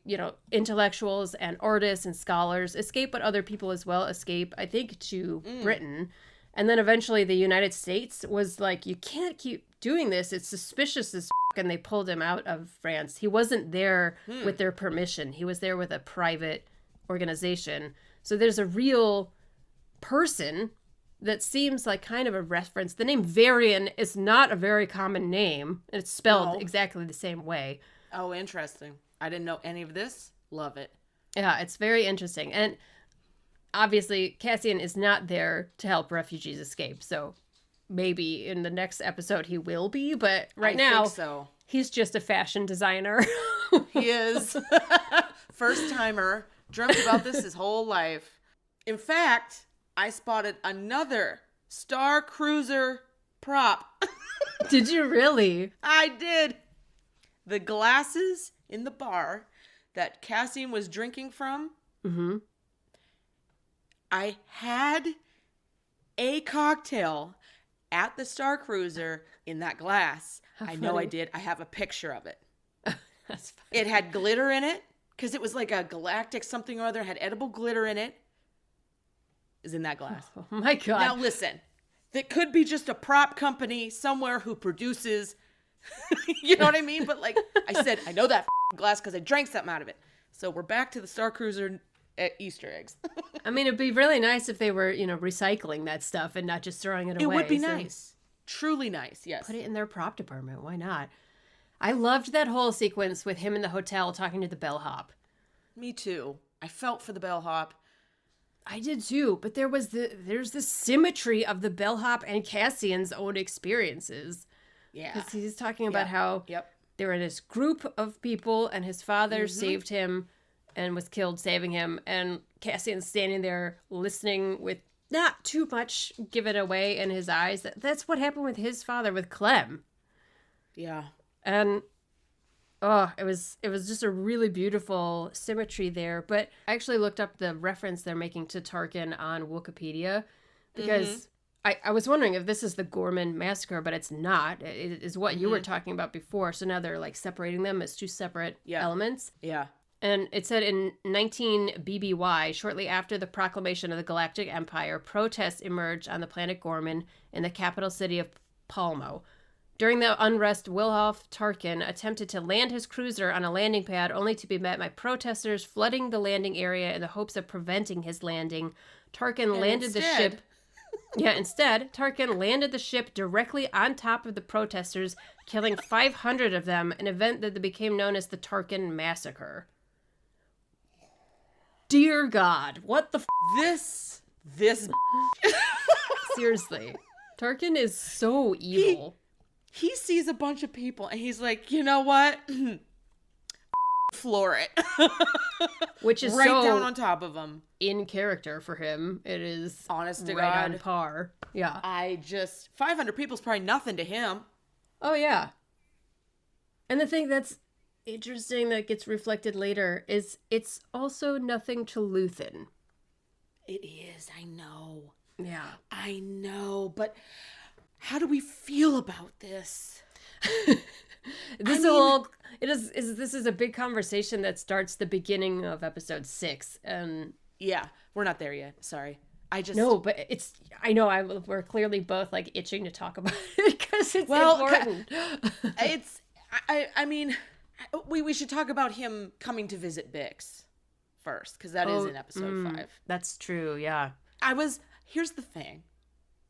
intellectuals and artists and scholars escape, but other people as well escape, I think, to Britain. And then eventually the United States was like, you can't keep doing this. It's suspicious as and they pulled him out of France. He wasn't there with their permission. He was there with a private organization. So there's a real person that seems like kind of a reference. The name Varian is not a very common name. It's spelled exactly the same way. Oh, interesting. I didn't know any of this. Love it. Yeah, it's very interesting. And obviously, Cassian is not there to help refugees escape. So maybe in the next episode he will be. But right now, he's just a fashion designer. He is. First timer. Dreamt about this his whole life. In fact, I spotted another Star Cruiser prop. Did you really? I did. The glasses in the bar that Cassian was drinking from. Mm-hmm. I had a cocktail at the Star Cruiser in that glass. I know I did. I have a picture of it. That's funny. It had glitter in it because it was like a galactic something or other. It had edible glitter in it. Is in that glass. Oh my God. Now listen, that could be just a prop company somewhere who produces, you know what I mean? But like I said, I know that glass because I drank something out of it. So we're back to the Star Cruiser Easter eggs. I mean, it'd be really nice if they were, recycling that stuff and not just throwing it away. It would be nice. Truly nice, yes. Put it in their prop department. Why not? I loved that whole sequence with him in the hotel talking to the bellhop. Me too. I felt for the bellhop. I did too, but there's the symmetry of the bellhop and Cassian's own experiences. Yeah. Because he's talking about how they were in this group of people and his father saved him and was killed saving him. And Cassian's standing there listening with not too much given away in his eyes. That's what happened with his father, with Clem. Yeah. And it was just a really beautiful symmetry there. But I actually looked up the reference they're making to Tarkin on Wikipedia because I was wondering if this is the Gorman massacre, but it's not. It is what you were talking about before. So now they're like separating them as two separate elements. Yeah. And it said in 19 BBY, shortly after the proclamation of the Galactic Empire, protests emerged on the planet Gorman in the capital city of Palmo. During the unrest, Wilhoff Tarkin attempted to land his cruiser on a landing pad, only to be met by protesters flooding the landing area in the hopes of preventing his landing. Instead, Tarkin landed the ship directly on top of the protesters, killing 500 of them, an event that became known as the Tarkin Massacre. Dear God, what the This Seriously. Tarkin is so evil. He sees a bunch of people and he's like, you know what? Floor it. Which is right so down on top of him. In character for him. It is honest to right God. On par. Yeah. 500 people's probably nothing to him. Oh, yeah. And the thing that's interesting that gets reflected later is it's also nothing to Luthen. It is. I know. Yeah. I know. But how do we feel about this? This is a big conversation that starts the beginning of episode 6, and yeah, we're not there yet. Sorry. No, but we're clearly both like itching to talk about it because it's important. I mean, we should talk about him coming to visit Bix first, because that is in episode 5. That's true, yeah. Here's the thing,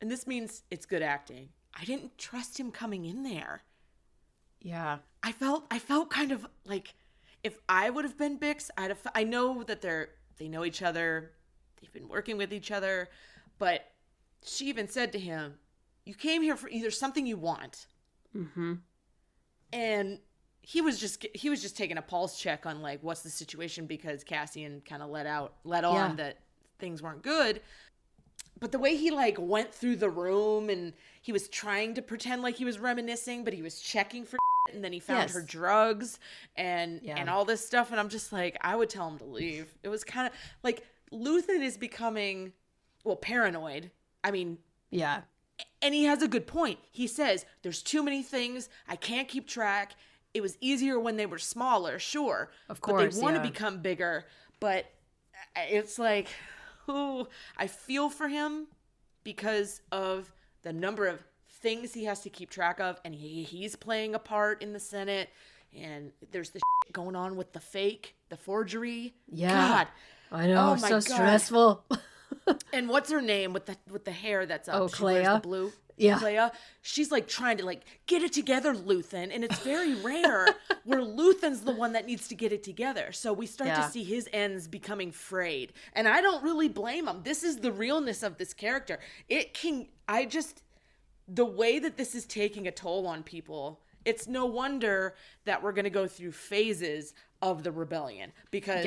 and this means it's good acting. I didn't trust him coming in there. Yeah. I felt kind of like if I would have been Bix, I know that they know each other, they've been working with each other, but she even said to him, you came here for either something you want. Mm-hmm. And he was just taking a pulse check on like what's the situation, because Cassian kind of let on that things weren't good. But the way he like went through the room and he was trying to pretend like he was reminiscing, but he was checking for and then he found her drugs and all this stuff, and I'm just like, I would tell him to leave. It was kind of like Luthen is becoming paranoid. I mean, yeah. And he has a good point. He says, there's too many things. I can't keep track. It was easier when they were smaller, sure. Of course, but they want to become bigger. But it's like, I feel for him because of the number of things he has to keep track of. And he's playing a part in the Senate. And there's the shit going on with the forgery. Yeah. God. I know, so stressful. And what's her name with the hair that's up? She wears the blue. Yeah. Clea. She's like trying to like get it together, Luthen, and it's very rare where Luthen's the one that needs to get it together. So we start to see his ends becoming frayed, and I don't really blame him. This is the realness of this character. The way that this is taking a toll on people. It's no wonder that we're going to go through phases of the rebellion, because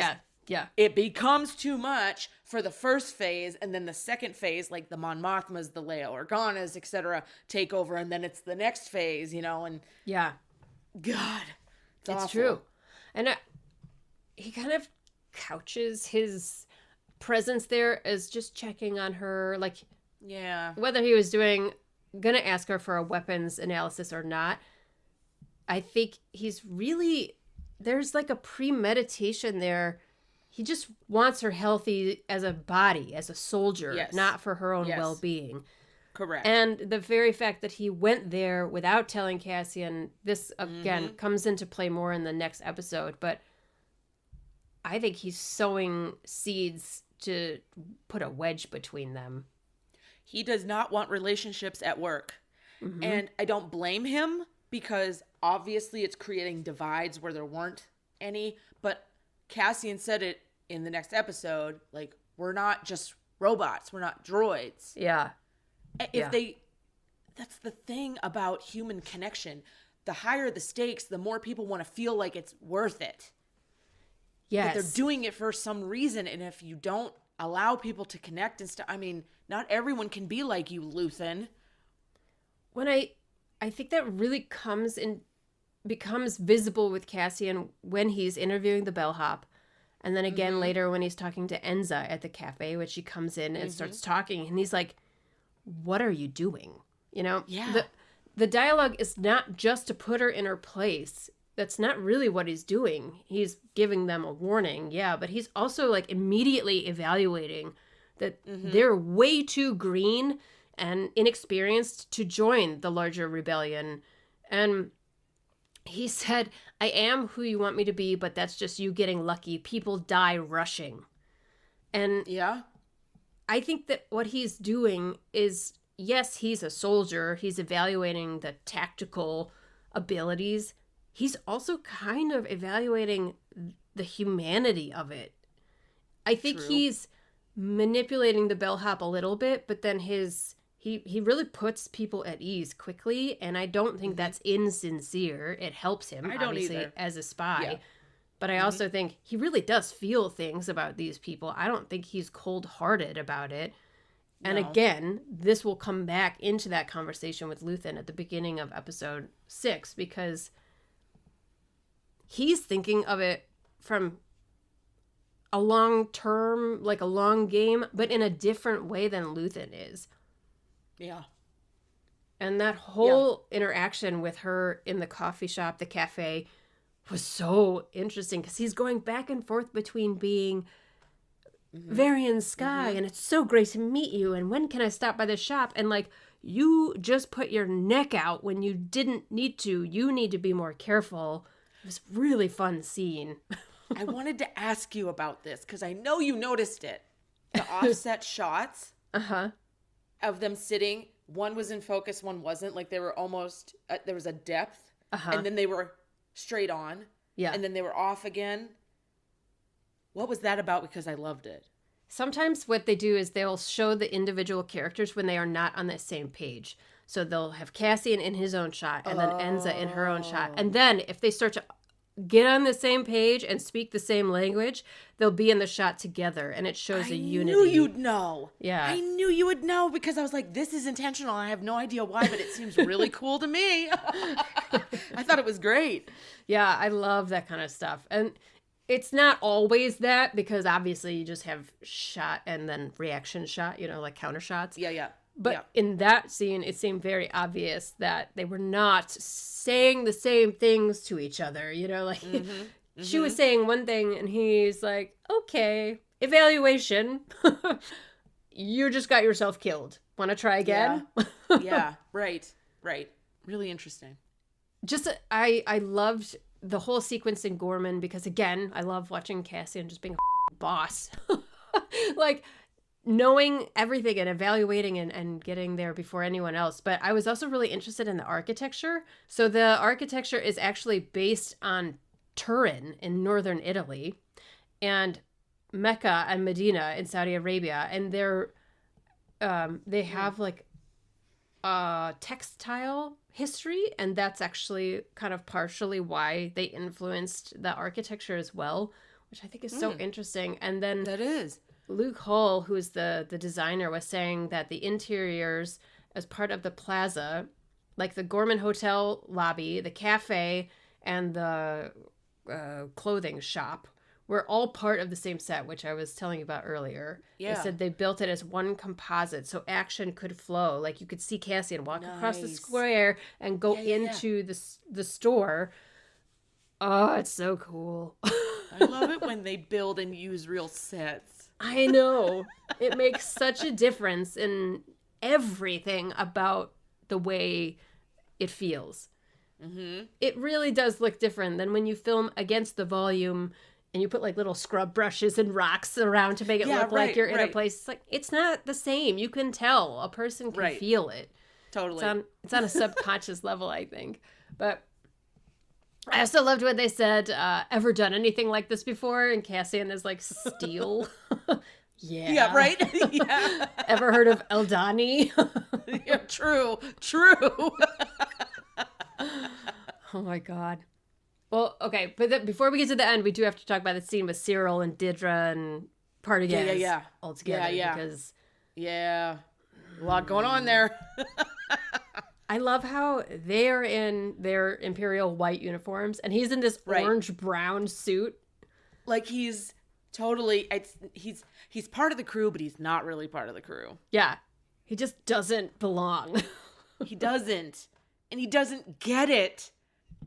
it becomes too much for the first phase, and then the second phase, like the Mon Mothmas, the Leia Organas, etc., take over, and then it's the next phase, and God, it's true. And he kind of couches his presence there as just checking on her, like whether he was gonna ask her for a weapons analysis or not. I think there's like a premeditation there. He just wants her healthy as a body, as a soldier, not for her own well-being. Correct. And the very fact that he went there without telling Cassian, this, again, comes into play more in the next episode, but I think he's sowing seeds to put a wedge between them. He does not want relationships at work. Mm-hmm. And I don't blame him, because obviously it's creating divides where there weren't any, but Cassian said it in the next episode, like, we're not just robots, we're not droids. Yeah. That's the thing about human connection. The higher the stakes, the more people want to feel like it's worth it. Yes. That they're doing it for some reason, and if you don't allow people to connect and stuff, I mean, not everyone can be like you, Luthen. When I think that really becomes visible with Cassian when he's interviewing the bellhop, and then again later when he's talking to Enza at the cafe, when she comes in and starts talking, and he's like, what are you doing? The dialogue is not just to put her in her place. That's not really what he's doing. He's giving them a warning, but he's also like immediately evaluating that they're way too green and inexperienced to join the larger rebellion. And he said, I am who you want me to be, but that's just you getting lucky. People die rushing. And I think that what he's doing is, yes, he's a soldier. He's evaluating the tactical abilities. He's also kind of evaluating the humanity of it. I think he's manipulating the bellhop a little bit, but then he really puts people at ease quickly, and I don't think that's insincere. It helps him, obviously, as a spy. Yeah. But I also think he really does feel things about these people. I don't think he's cold-hearted about it. And again, this will come back into that conversation with Luthen at the beginning of episode 6, because he's thinking of it from a long term, like a long game, but in a different way than Luthen is. Yeah. And that whole interaction with her in the coffee shop, the cafe, was so interesting because he's going back and forth between being Varian Skye and it's so great to meet you and when can I stop by the shop, and like, you just put your neck out when you didn't need to. You need to be more careful. It was a really fun scene. I wanted to ask you about this because I know you noticed it. The offset shots of them sitting. One was in focus, one wasn't. Like they were almost, there was a depth. And then they were straight on. Yeah. And then they were off again. What was that about? Because I loved it. Sometimes what they do is they'll show the individual characters when they are not on the same page. So they'll have Cassian in his own shot and then Enza in her own shot. And then if they start to get on the same page and speak the same language, they'll be in the shot together and it shows a unity. I knew you'd know. Yeah. I knew you would know because I was like, this is intentional. I have no idea why, but it seems really cool to me. I thought it was great. Yeah, I love that kind of stuff. And it's not always that because obviously you just have shot and then reaction shot, you know, like counter shots. Yeah. But in that scene, it seemed very obvious that they were not saying the same things to each other. You know, like she was saying one thing and he's like, okay, evaluation. You just got yourself killed. Want to try again? Yeah, right. Really interesting. Just, I loved the whole sequence in Gorman because, again, I love watching Cassian just being a boss. Like, knowing everything and evaluating and getting there before anyone else. But I was also really interested in the architecture. So the architecture is actually based on Turin in northern Italy and Mecca and Medina in Saudi Arabia. And they have like a textile history, and that's actually kind of partially why they influenced the architecture as well, which I think is so interesting. And then that is Luke Hull, who's the designer, was saying that the interiors as part of the plaza, like the Gorman Hotel lobby, the cafe, and the clothing shop, were all part of the same set, which I was telling you about earlier. Yeah. They said they built it as one composite so action could flow. Like you could see Cassian walk across the square and go into the store. Oh, it's so cool. I love it when they build and use real sets. I know. It makes such a difference in everything about the way it feels. It really does look different than when you film against the volume and you put like little scrub brushes and rocks around to make it look like you're in a place. It's like, it's not the same. You can tell. A person can feel it. Totally. It's on a subconscious level, I think. But I also loved what they said, ever done anything like this before? And Cassian is like, steel. Yeah, right? Yeah. Ever heard of Eldani? Yeah, true. Oh my God. Well, okay, but before we get to the end, we do have to talk about the scene with Syril and Deirdre and Partagas all together. Because a lot going on there. I love how they are in their Imperial white uniforms, and he's in this orange-brown suit. Like he's totally, he's part of the crew, but he's not really part of the crew. Yeah, he just doesn't belong. He doesn't, and he doesn't get it.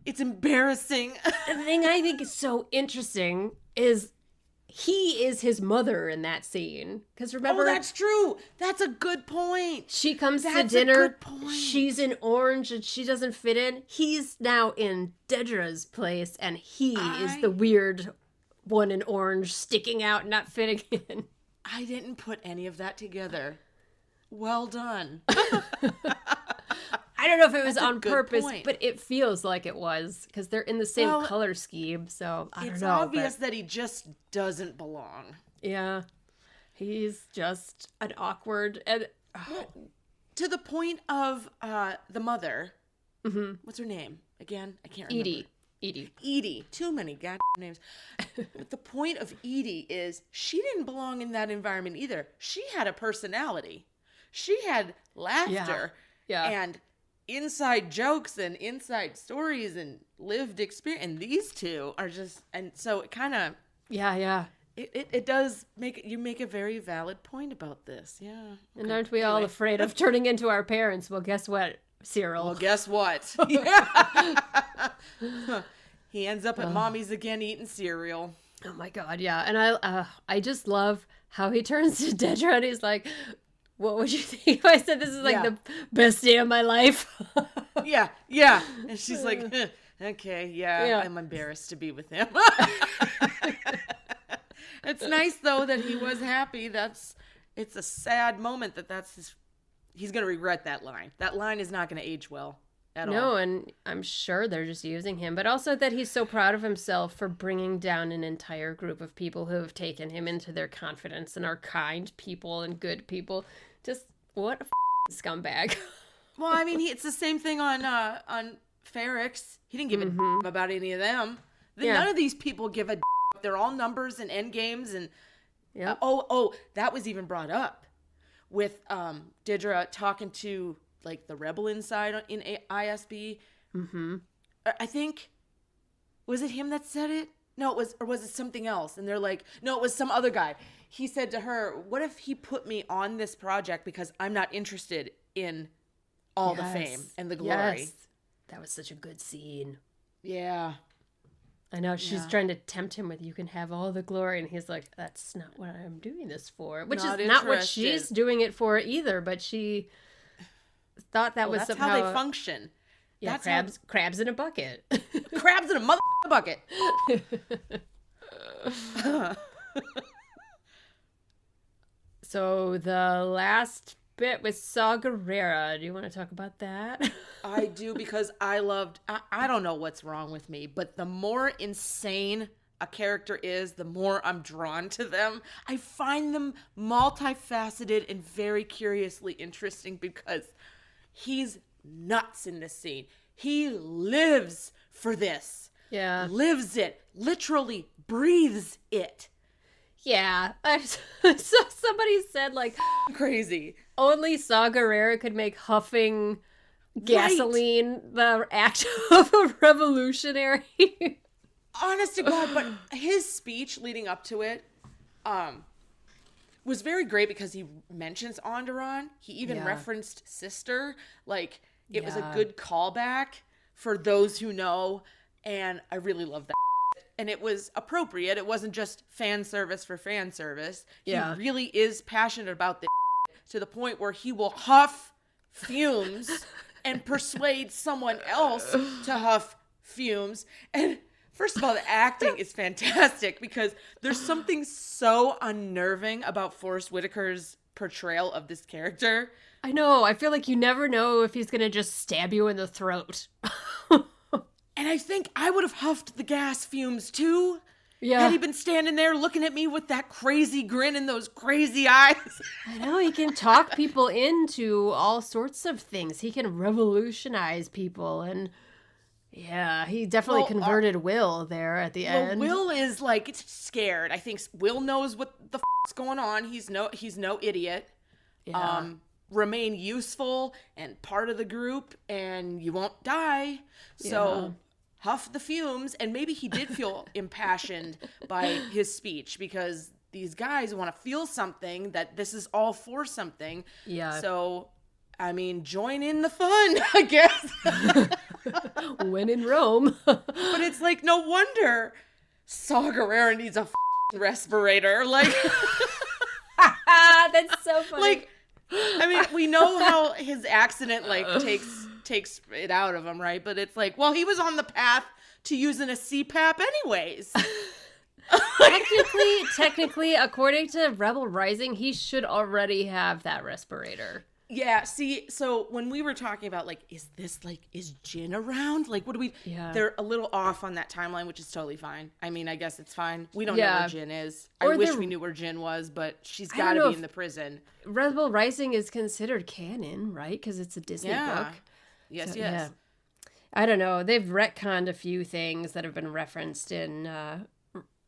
It's embarrassing. The thing I think is so interesting is he is his mother in that scene. Because remember... Oh, that's true. That's a good point. She comes to dinner. She's in orange and she doesn't fit in. He's now in Deirdre's place and he is the weird one in orange sticking out, not fitting in. I didn't put any of that together. Well done. I don't know if it was on purpose, but it feels like it was because they're in the same color scheme. So I don't know. It's obvious that he just doesn't belong. Yeah, he's just an awkward and to the point of the mother. What's her name again? I can't remember. Edie. Too many goddamn names. But the point of Edie is she didn't belong in that environment either. She had a personality. She had laughter. Yeah. And inside jokes and inside stories and lived experience, and these two are just, and so it kind of it does make a very valid point about this. And aren't we all afraid of turning into our parents? Well, guess what? Syril. Well, guess what? Yeah. He ends up at mommy's again eating cereal. Oh my god, yeah. And I just love how he turns to Dedra and he's like, what would you think if I said this is like the best day of my life? Yeah. And she's like, okay, yeah, I'm embarrassed to be with him. It's nice though that he was happy. It's a sad moment he's going to regret that line. That line is not going to age well at all. No, and I'm sure they're just using him, but also that he's so proud of himself for bringing down an entire group of people who have taken him into their confidence and are kind people and good people. Just what a scumbag. Well, I mean, it's the same thing on Ferrix. He didn't give a about any of them. None of these people give a. They're all numbers and end games and. Yeah. That was even brought up with Dedra talking to like the rebel inside in ISB. Mm-hmm. I think, was it him that said it? No, was it something else? And they're like, no, it was some other guy. He said to her, what if he put me on this project because I'm not interested in all the fame and the glory? Yes. That was such a good scene. Yeah. I know, she's trying to tempt him with, you can have all the glory. And he's like, that's not what I'm doing this for. Which is not what she's doing it for either, but she thought that was that's somehow... how they function. Yeah, That's crabs in a bucket. Crabs in a mother bucket. So the last bit with Saw Gerrera. Do you want to talk about that? I do, because I don't know what's wrong with me, but the more insane a character is, the more I'm drawn to them. I find them multifaceted and very curiously interesting because he's nuts in this scene. He lives for this. Yeah. Lives it. Literally breathes it. Yeah. So somebody said, like, crazy. Only Saw Gerrera could make huffing gasoline the act of a revolutionary. Honest to God, but his speech leading up to it was very great because he mentions Andor. He even referenced Sister. Like, it was a good callback for those who know, and I really love that. And it was appropriate. It wasn't just fan service for fan service. Yeah. He really is passionate about this to the point where he will huff fumes and persuade someone else to huff fumes. And first of all, the acting is fantastic because there's something so unnerving about Forrest Whitaker's portrayal of this character. I know. I feel like you never know if he's going to just stab you in the throat. And I think I would have huffed the gas fumes too. Yeah. Had he been standing there looking at me with that crazy grin and those crazy eyes. I know, he can talk people into all sorts of things. He can revolutionize people, and yeah, he definitely converted Will there at the end. Will is like scared. I think Will knows what the f***'s going on. He's no idiot. Yeah. Remain useful and part of the group, and you won't die. So huff the fumes, and maybe he did feel impassioned by his speech because these guys want to feel something, that this is all for something. Yeah. So, I mean, join in the fun, I guess. When in Rome. But it's like, no wonder Saw Gerrera needs a respirator. Like, that's so funny. Like, I mean, we know how his accident like takes it out of him, right? But it's like, well, he was on the path to using a CPAP anyways. Technically, according to Rebel Rising, he should already have that respirator. Yeah, see, so when we were talking about, like, is Jin around? Like, what do we... Yeah. They're a little off on that timeline, which is totally fine. I mean, I guess it's fine. We don't know where Jin is. I wish we knew where Jin was, but she's got to be in the prison. Rebel Rising is considered canon, right? Because it's a Disney book. Yes, so, yes. Yeah. I don't know. They've retconned a few things that have been referenced in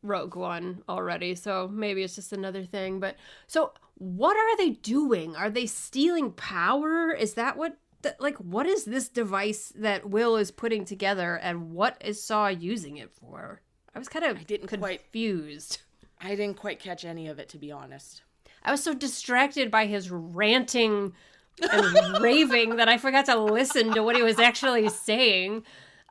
Rogue One already, so maybe it's just another thing. But so what are they doing? Are they stealing power? Is that what what is this device that Will is putting together, and what is Saw using it for? I was kind of confused. I didn't quite catch any of it, to be honest. I was so distracted by his ranting and raving that I forgot to listen to what he was actually saying.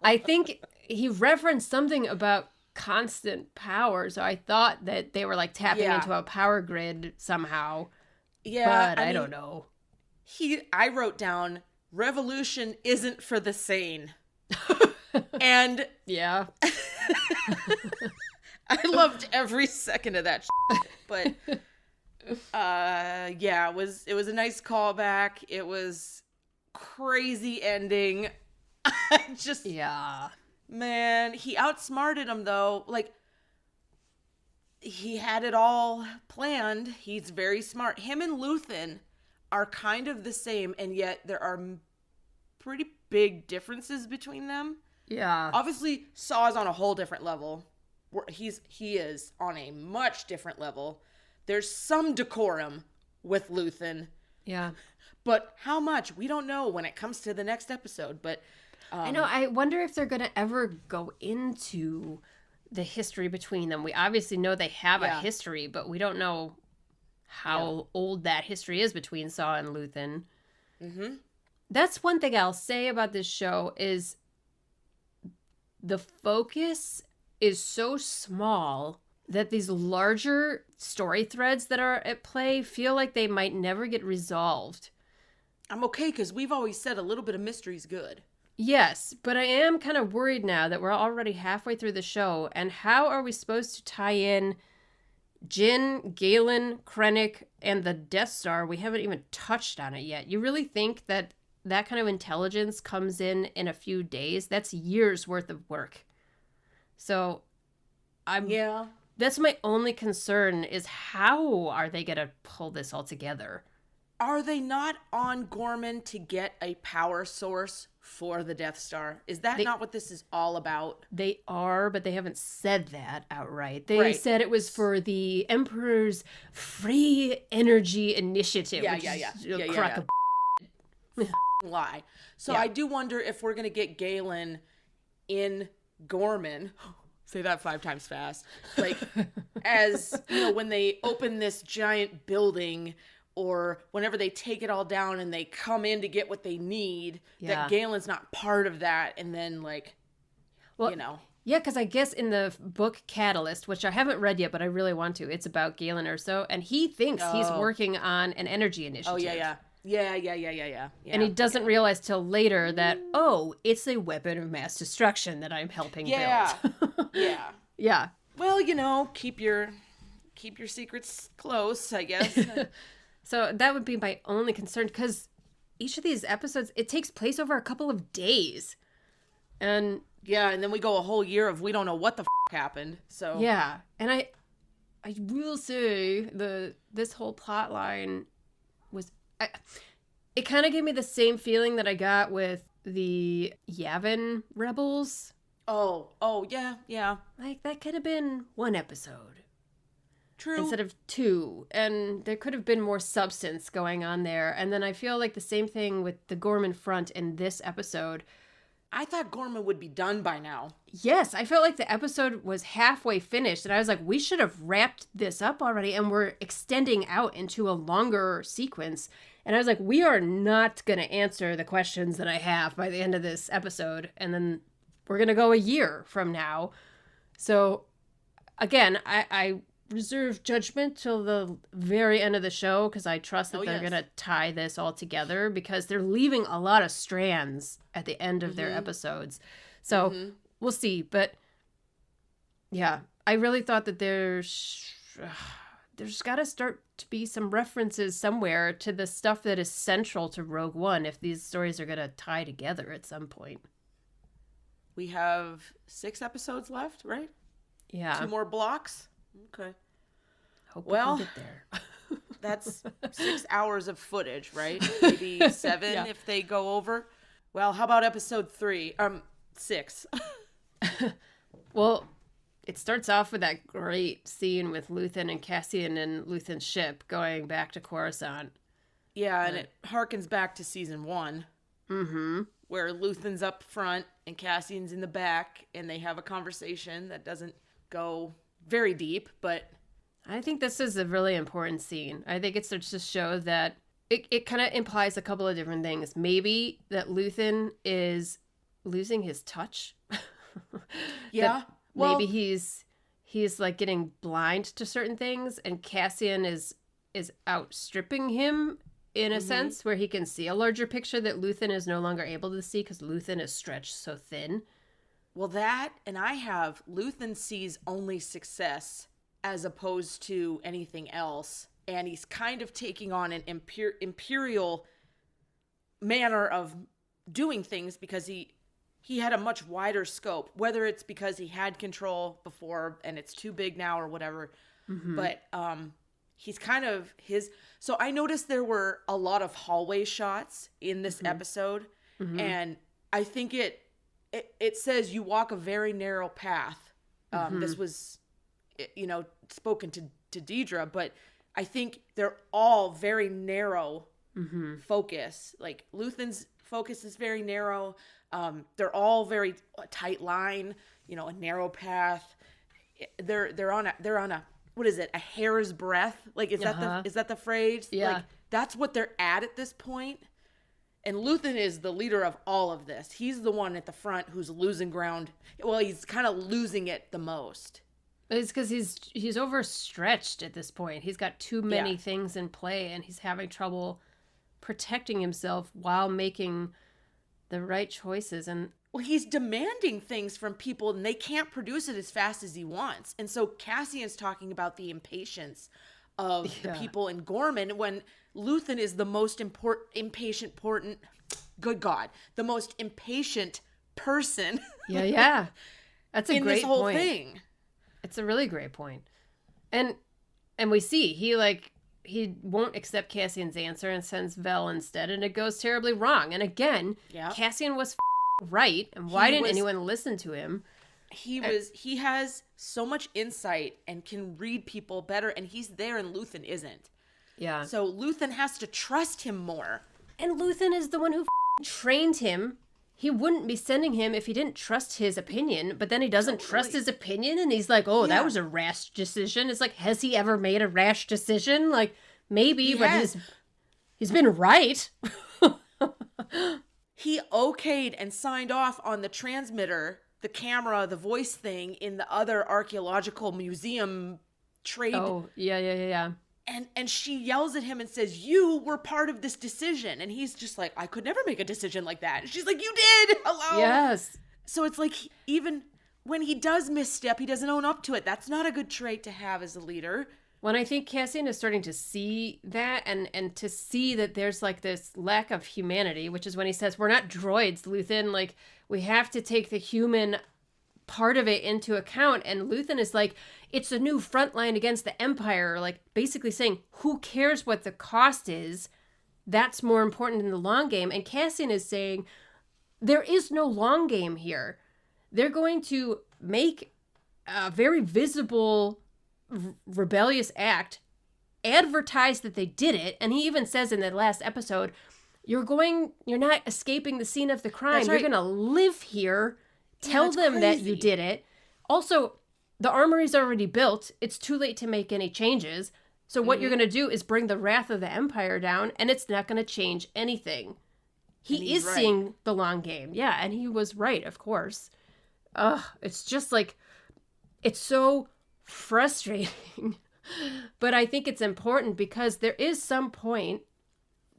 I think he referenced something about constant power, so I thought that they were like tapping into a power grid somehow. Yeah, but I don't know. I wrote down, revolution isn't for the sane. And yeah. I loved every second of that shit. But yeah, it was a nice callback. It was crazy ending. I just, yeah, man, he outsmarted him though. Like, he had it all planned. He's very smart. Him and Luthen are kind of the same, and yet there are pretty big differences between them. Yeah. Obviously, Saw's on a whole different level. He is on a much different level. There's some decorum with Luthen. Yeah. But how much? We don't know when it comes to the next episode. But I know. I wonder if they're going to ever go into the history between them. We obviously know they have a history, but we don't know how old that history is between Saw and Luthen. Mm-hmm. That's one thing I'll say about this show is the focus is so small that these larger story threads that are at play feel like they might never get resolved. I'm okay, because we've always said a little bit of mystery is good. Yes, but I am kind of worried now that we're already halfway through the show, and how are we supposed to tie in Jyn, Galen, Krennic, and the Death Star? We haven't even touched on it yet. You really think that that kind of intelligence comes in a few days? That's years worth of work. So that's my only concern, is how are they going to pull this all together? Are they not on Gorman to get a power source for the Death Star? Is that not what this is all about? They are, but they haven't said that outright. They said it was for the Emperor's free energy initiative. Lie. So I do wonder if we're going to get Galen in Gorman. Say that 5 times fast. Like, as, when they open this giant building, or whenever they take it all down and they come in to get what they need, that Galen's not part of that. And then, Yeah, because I guess in the book Catalyst, which I haven't read yet, but I really want to, it's about Galen Erso, and he thinks he's working on an energy initiative. Oh, yeah. And he doesn't realize till later that, it's a weapon of mass destruction that I'm helping build. Yeah. Well, keep your secrets close, I guess. So that would be my only concern, because each of these episodes, it takes place over a couple of days. And and then we go a whole year of we don't know what the happened. So yeah, and I will say this whole plot line was it kind of gave me the same feeling that I got with the Yavin rebels. Oh yeah. Like, that could have been one episode. True. Instead of 2, and there could have been more substance going on there. And then I feel like the same thing with the Gorman front in this episode. I thought Gorman would be done by now. Yes, I felt like the episode was halfway finished, and I was like, we should have wrapped this up already, and we're extending out into a longer sequence. And I was like, we are not going to answer the questions that I have by the end of this episode, and then we're going to go a year from now. So, again, I reserve judgment till the very end of the show, because I trust that they're going to tie this all together, because they're leaving a lot of strands at the end of their episodes. So we'll see. But yeah, I really thought that there's got to start to be some references somewhere to the stuff that is central to Rogue One if these stories are going to tie together at some point. We have 6 episodes left, right? Yeah. 2 more blocks. Okay. Hope we can get there. That's 6 hours of footage, right? Maybe 7 if they go over. Well, how about episode 3? 6. Well, it starts off with that great scene with Luthen and Cassian and Luthen's ship going back to Coruscant. Yeah, and it harkens back to season 1. Mm-hmm. Where Luthen's up front and Cassian's in the back, and they have a conversation that doesn't go very deep, but I think this is a really important scene. I think it starts to show that it kind of implies a couple of different things. Maybe that Luthen is losing his touch. Yeah. Maybe he's like getting blind to certain things, and Cassian is outstripping him in a sense where he can see a larger picture that Luthen is no longer able to see because Luthen is stretched so thin. Well, that, and I have Luthen sees only success as opposed to anything else. And he's kind of taking on an imperial manner of doing things because he had a much wider scope, whether it's because he had control before and it's too big now or whatever. But he's kind of so I noticed there were a lot of hallway shots in this episode. And I think it says you walk a very narrow path. This was, spoken to Deidre, but I think they're all very narrow focus. Like Luthen's focus is very narrow. They're all very tight line, a narrow path. They're on a what is it? A hair's breadth? Like is that the phrase? Yeah. Like that's what they're at this point. And Luthen is the leader of all of this. He's the one at the front who's losing ground. Well, he's kind of losing it the most. It's because he's overstretched at this point. He's got too many things in play, and he's having trouble protecting himself while making the right choices. And well, he's demanding things from people, and they can't produce it as fast as he wants. And so Cassian's talking about the impatience of the people in Gorman when Luthen is the most the most impatient person. Yeah. That's a in great this whole point. thing. It's a really great point. And we see he won't accept Cassian's answer and sends Vel instead, and it goes terribly wrong. And again, Cassian was right, and why didn't anyone listen to him? He has so much insight and can read people better, and he's there and Luthen isn't. Yeah. So Luthen has to trust him more. And Luthen is the one who trained him. He wouldn't be sending him if he didn't trust his opinion, but then he doesn't trust his opinion, and he's like, that was a rash decision. It's like, has he ever made a rash decision? Like, maybe, but he's been right. He okayed and signed off on the transmitter, the camera, the voice thing in the other archaeological museum trade. Oh, yeah. And she yells at him and says, you were part of this decision. And he's just like, I could never make a decision like that. And she's like, you did. Hello. Yes. So it's like, even when he does misstep, he doesn't own up to it. That's not a good trait to have as a leader. When I think Cassian is starting to see that and to see that there's like this lack of humanity, which is when he says, we're not droids, Luthen. Like, we have to take the human part of it into account. And Luthen is like, it's a new front line against the Empire, like basically saying, who cares what the cost is? That's more important in the long game. And Cassian is saying, there is no long game here. They're going to make a very visible rebellious act, advertise that they did it, and he even says in the last episode, you're not escaping the scene of the crime. That's right. You're going to live here. Tell them that you did it. Also, the armory's already built. It's too late to make any changes. So what you're going to do is bring the wrath of the Empire down, and it's not going to change anything. He is seeing the long game. Yeah, and he was right, of course. It's just like, it's so frustrating. But I think it's important because there is some point,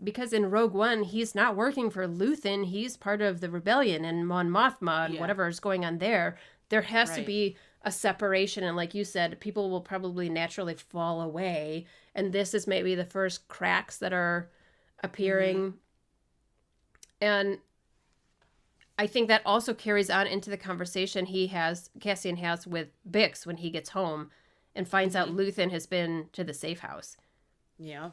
because in Rogue One, he's not working for Luthen. He's part of the rebellion and Mon Mothma and whatever is going on there. There has to be a separation. And like you said, people will probably naturally fall away. And this is maybe the first cracks that are appearing. And I think that also carries on into the conversation Cassian has with Bix when he gets home and finds out Luthen has been to the safe house. Yeah.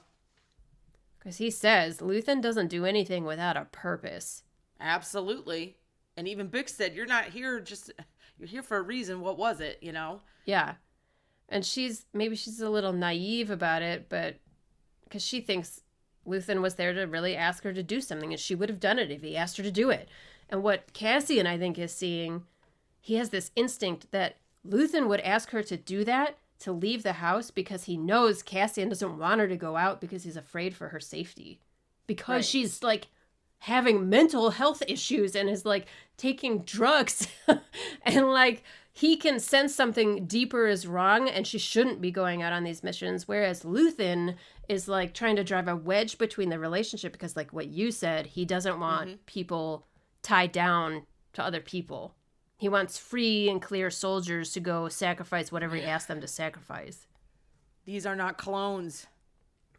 Because he says Luthen doesn't do anything without a purpose. Absolutely. And even Bix said, you're not here you're here for a reason. What was it, Yeah. And maybe she's a little naive about it, but because she thinks Luthen was there to really ask her to do something, and she would have done it if he asked her to do it. And what Cassian, I think, is seeing, he has this instinct that Luthen would ask her to do that, to leave the house, because he knows Cassian doesn't want her to go out because he's afraid for her safety. because Right. she's like having mental health issues and is like taking drugs and like he can sense something deeper is wrong and she shouldn't be going out on these missions, whereas Luthen is like trying to drive a wedge between the relationship because like what you said, he doesn't want people tied down to other people. He wants free and clear soldiers to go sacrifice whatever he asks them to sacrifice. These are not clones.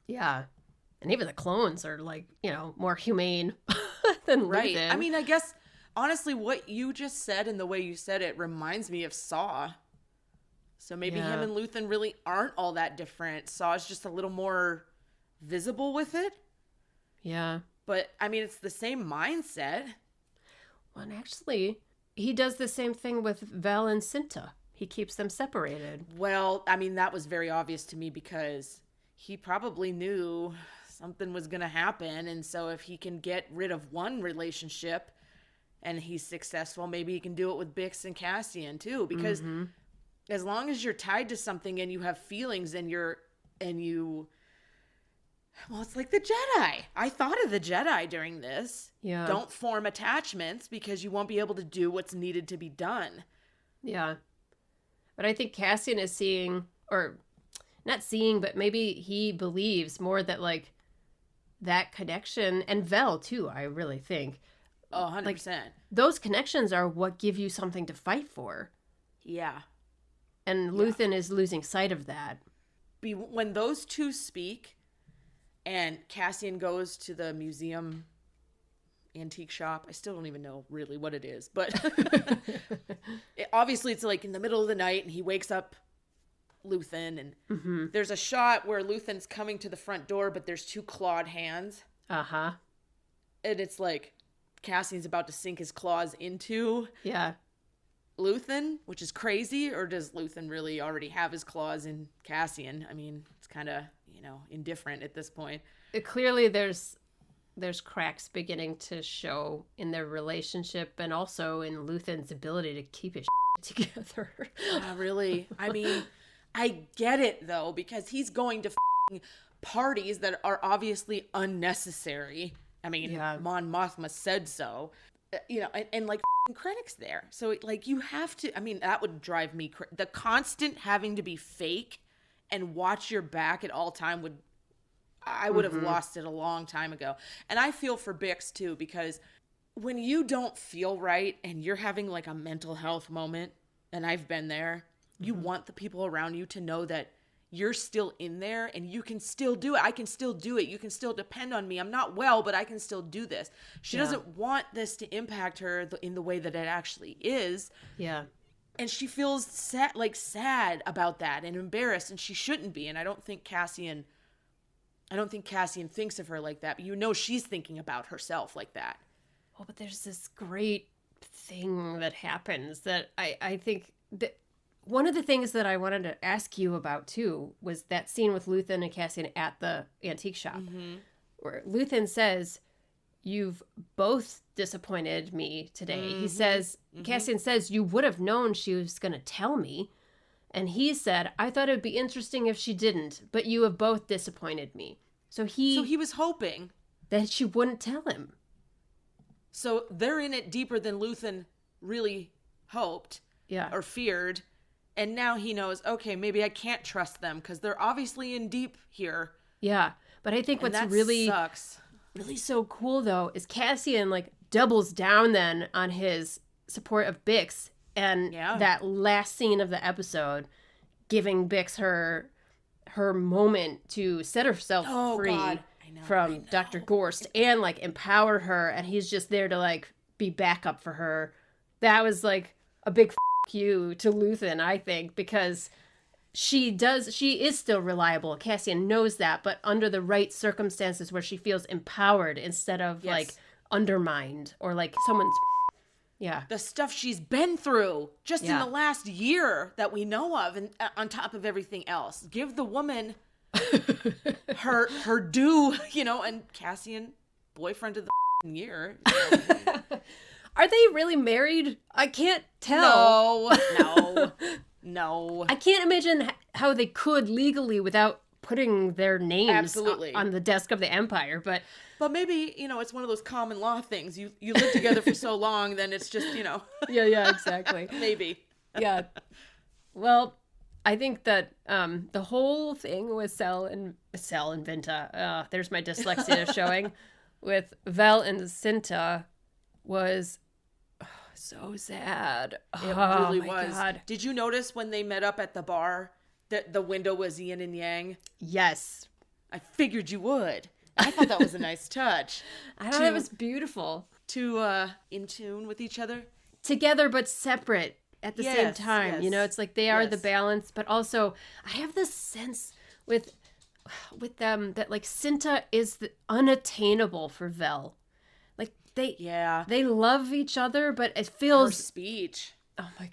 Yeah. And even the clones are like, you know, more humane than Right. Luthen. I mean, I guess, honestly, what you just said and the way you said it reminds me of Saw. So maybe him and Luthen really aren't all that different. Saw's just a little more visible with it. Yeah. But, I mean, it's the same mindset. Well, and actually, he does the same thing with Vel and Cinta. He keeps them separated. Well, I mean, that was very obvious to me because he probably knew something was going to happen. And so if he can get rid of one relationship and he's successful, maybe he can do it with Bix and Cassian too. Because as long as you're tied to something and you have feelings and well, it's like the Jedi. I thought of the Jedi during this. Yeah. Don't form attachments because you won't be able to do what's needed to be done. Yeah. But I think Cassian is seeing, or not seeing, but maybe he believes more that like that connection, and Vel too, I really think. Oh, 100%. Like, those connections are what give you something to fight for. Yeah. And Luthen is losing sight of that. When those two speak and Cassian goes to the museum antique shop, I still don't even know really what it is, but obviously it's like in the middle of the night and he wakes up Luthen and there's a shot where Luthen's coming to the front door, but there's two clawed hands. Uh-huh. And it's like Cassian's about to sink his claws into Luthen, which is crazy. Or does Luthen really already have his claws in Cassian? I mean, it's kind of, indifferent at this point. Clearly there's cracks beginning to show in their relationship and also in Luthen's ability to keep his shit together. Really? I mean, I get it though, because he's going to parties that are obviously unnecessary. I mean, Mon Mothma said so. And like Krennic's there. So like you have to, I mean, that would drive me the constant having to be fake and watch your back at all time I would have lost it a long time ago. And I feel for Bix too, because when you don't feel right and you're having like a mental health moment, and I've been there, you want the people around you to know that you're still in there and you can still do it. I can still do it. You can still depend on me. I'm not well, but I can still do this. She doesn't want this to impact her in the way that it actually is. Yeah. And she feels sad about that and embarrassed, and she shouldn't be. And I don't think Cassian thinks of her like that, but she's thinking about herself like that. Well, but there's this great thing that happens that I think that one of the things that I wanted to ask you about too was that scene with Luthen and Cassian at the antique shop, where Luthen says, "You've both disappointed me today." He says, Cassian says, "You would have known she was going to tell me." And he said, "I thought it would be interesting if she didn't, but you have both disappointed me." So he was hoping that she wouldn't tell him. So they're in it deeper than Luthen really hoped or feared. And now he knows, okay, maybe I can't trust them because they're obviously in deep here. Yeah. But I think what's really sucks. Really so cool though is Cassian like doubles down then on his support of Bix, and that last scene of the episode giving Bix her moment to set herself free from Dr. Gorst and like empower her, and he's just there to like be backup for her. That was like a big you to Luthen, I think, because she is still reliable. Cassian knows that, but under the right circumstances where she feels empowered instead of like undermined or like someone's the stuff she's been through just in the last year that we know of, and on top of everything else. Give the woman her due, and Cassian, boyfriend of the year. Are they really married? I can't tell. No. I can't imagine how they could legally without putting their names Absolutely. on the desk of the Empire. But maybe, it's one of those common law things. You live together for so long, then it's just, Yeah, exactly. maybe. Yeah. Well, I think that the whole thing with Cell and Vinta, there's my dyslexia showing, with Vel and Cinta was so sad. It really was. God. Did you notice when they met up at the bar that the window was yin and yang? Yes. I figured you would. I thought that was a nice touch. I thought it was beautiful. To in tune with each other. Together but separate at the same time. Yes. It's like they are the balance, but also I have this sense with them that like Cinta is unattainable for Vel. Like they love each other, but it feels... Her speech. Oh my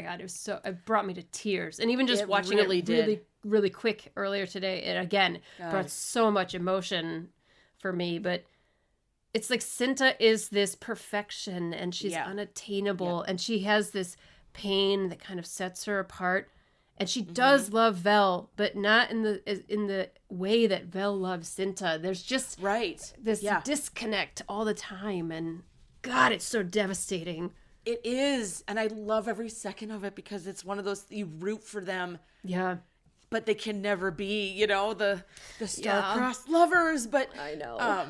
God. It brought me to tears. And even just watching it really quick earlier today, it again brought so much emotion for me. But it's like Cinta is this perfection and she's unattainable and she has this pain that kind of sets her apart. And she does love Vel, but not in the way that Vel loves Cinta. There's just this disconnect all the time. And God, it's so devastating. It is. And I love every second of it because it's one of those, you root for them. Yeah. But they can never be, the star-crossed lovers. But I know.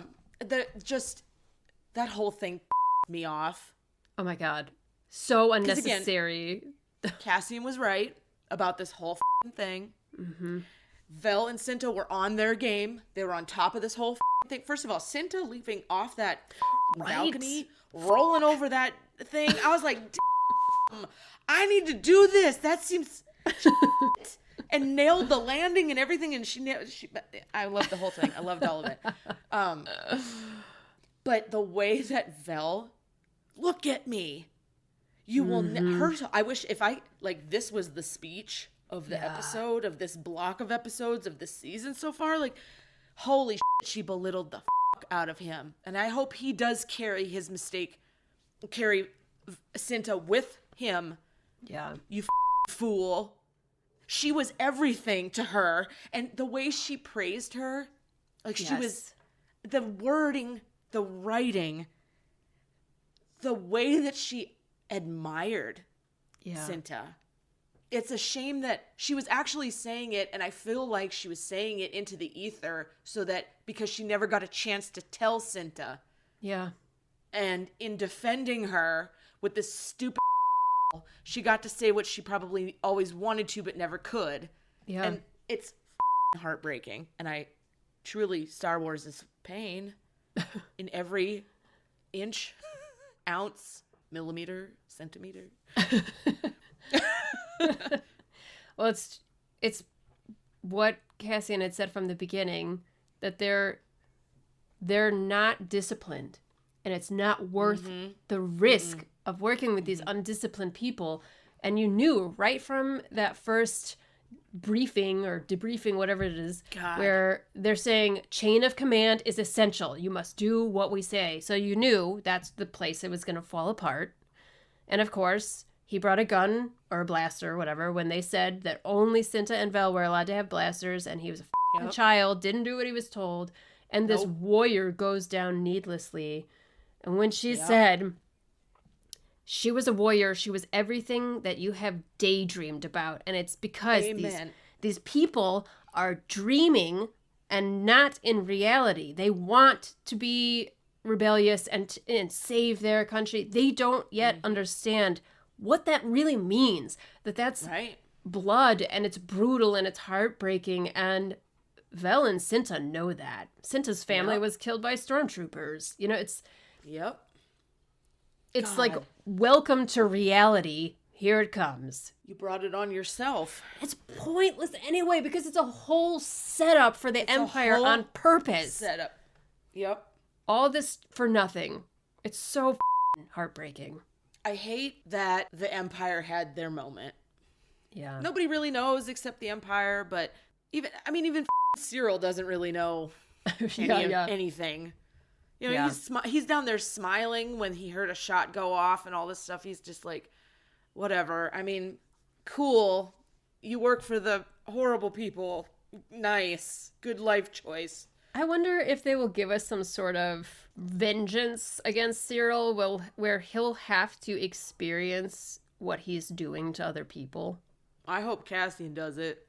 That whole thing me off. Oh my God. So unnecessary. Again, Cassian was right about this whole thing. Mm-hmm. Vel and Cinta were on their game. They were on top of this whole thing. First of all, Cinta leaping off that balcony, rolling over that thing. I was like, I need to do this. That seems... and nailed the landing and everything. And I loved the whole thing. I loved all of it. But the way that Vel, look at me. You will I wish this was the speech of the episode, of this block of episodes of this season so far. Like, holy shit, she belittled the out of him. And I hope he does carry his mistake, carry Cinta with him. Yeah. You fool. She was everything to her. And the way she praised her, like she was, the wording, the writing, the way that she admired Cinta. It's a shame that she was actually saying it, and I feel like she was saying it into the ether so that because she never got a chance to tell Cinta. Yeah. And in defending her with this stupid she got to say what she probably always wanted to but never could. Yeah. And it's heartbreaking. And I truly, Star Wars is pain in every inch, ounce, millimeter, centimeter. Well, it's what Cassian had said from the beginning, that they're not disciplined, and it's not worth the risk of working with these undisciplined people. And you knew right from that first briefing or debriefing, whatever it is, where they're saying chain of command is essential. You must do what we say. So you knew that's the place it was going to fall apart. And of course, he brought a gun or a blaster or whatever when they said that only Cinta and Vel were allowed to have blasters, and he was a child, didn't do what he was told. And this warrior goes down needlessly. And when she said she was a warrior, she was everything that you have daydreamed about. And it's because these people are dreaming and not in reality. They want to be rebellious and save their country. They don't yet understand what that really means. That's blood, and it's brutal and it's heartbreaking. And Vel and Cinta know that. Cinta's family was killed by stormtroopers. It's... Yep. It's like, welcome to reality. Here it comes. You brought it on yourself. It's pointless anyway because it's a whole setup for the Empire on purpose. Setup. Yep. All this for nothing. It's so heartbreaking. I hate that the Empire had their moment. Yeah. Nobody really knows except the Empire, but even Syril doesn't really know anything. He's down there smiling when he heard a shot go off and all this stuff. He's just like, whatever. I mean, cool. You work for the horrible people Nice. Good life choice. I wonder if they will give us some sort of vengeance against Syril, where he'll have to experience what he's doing to other people. I hope Cassian does it.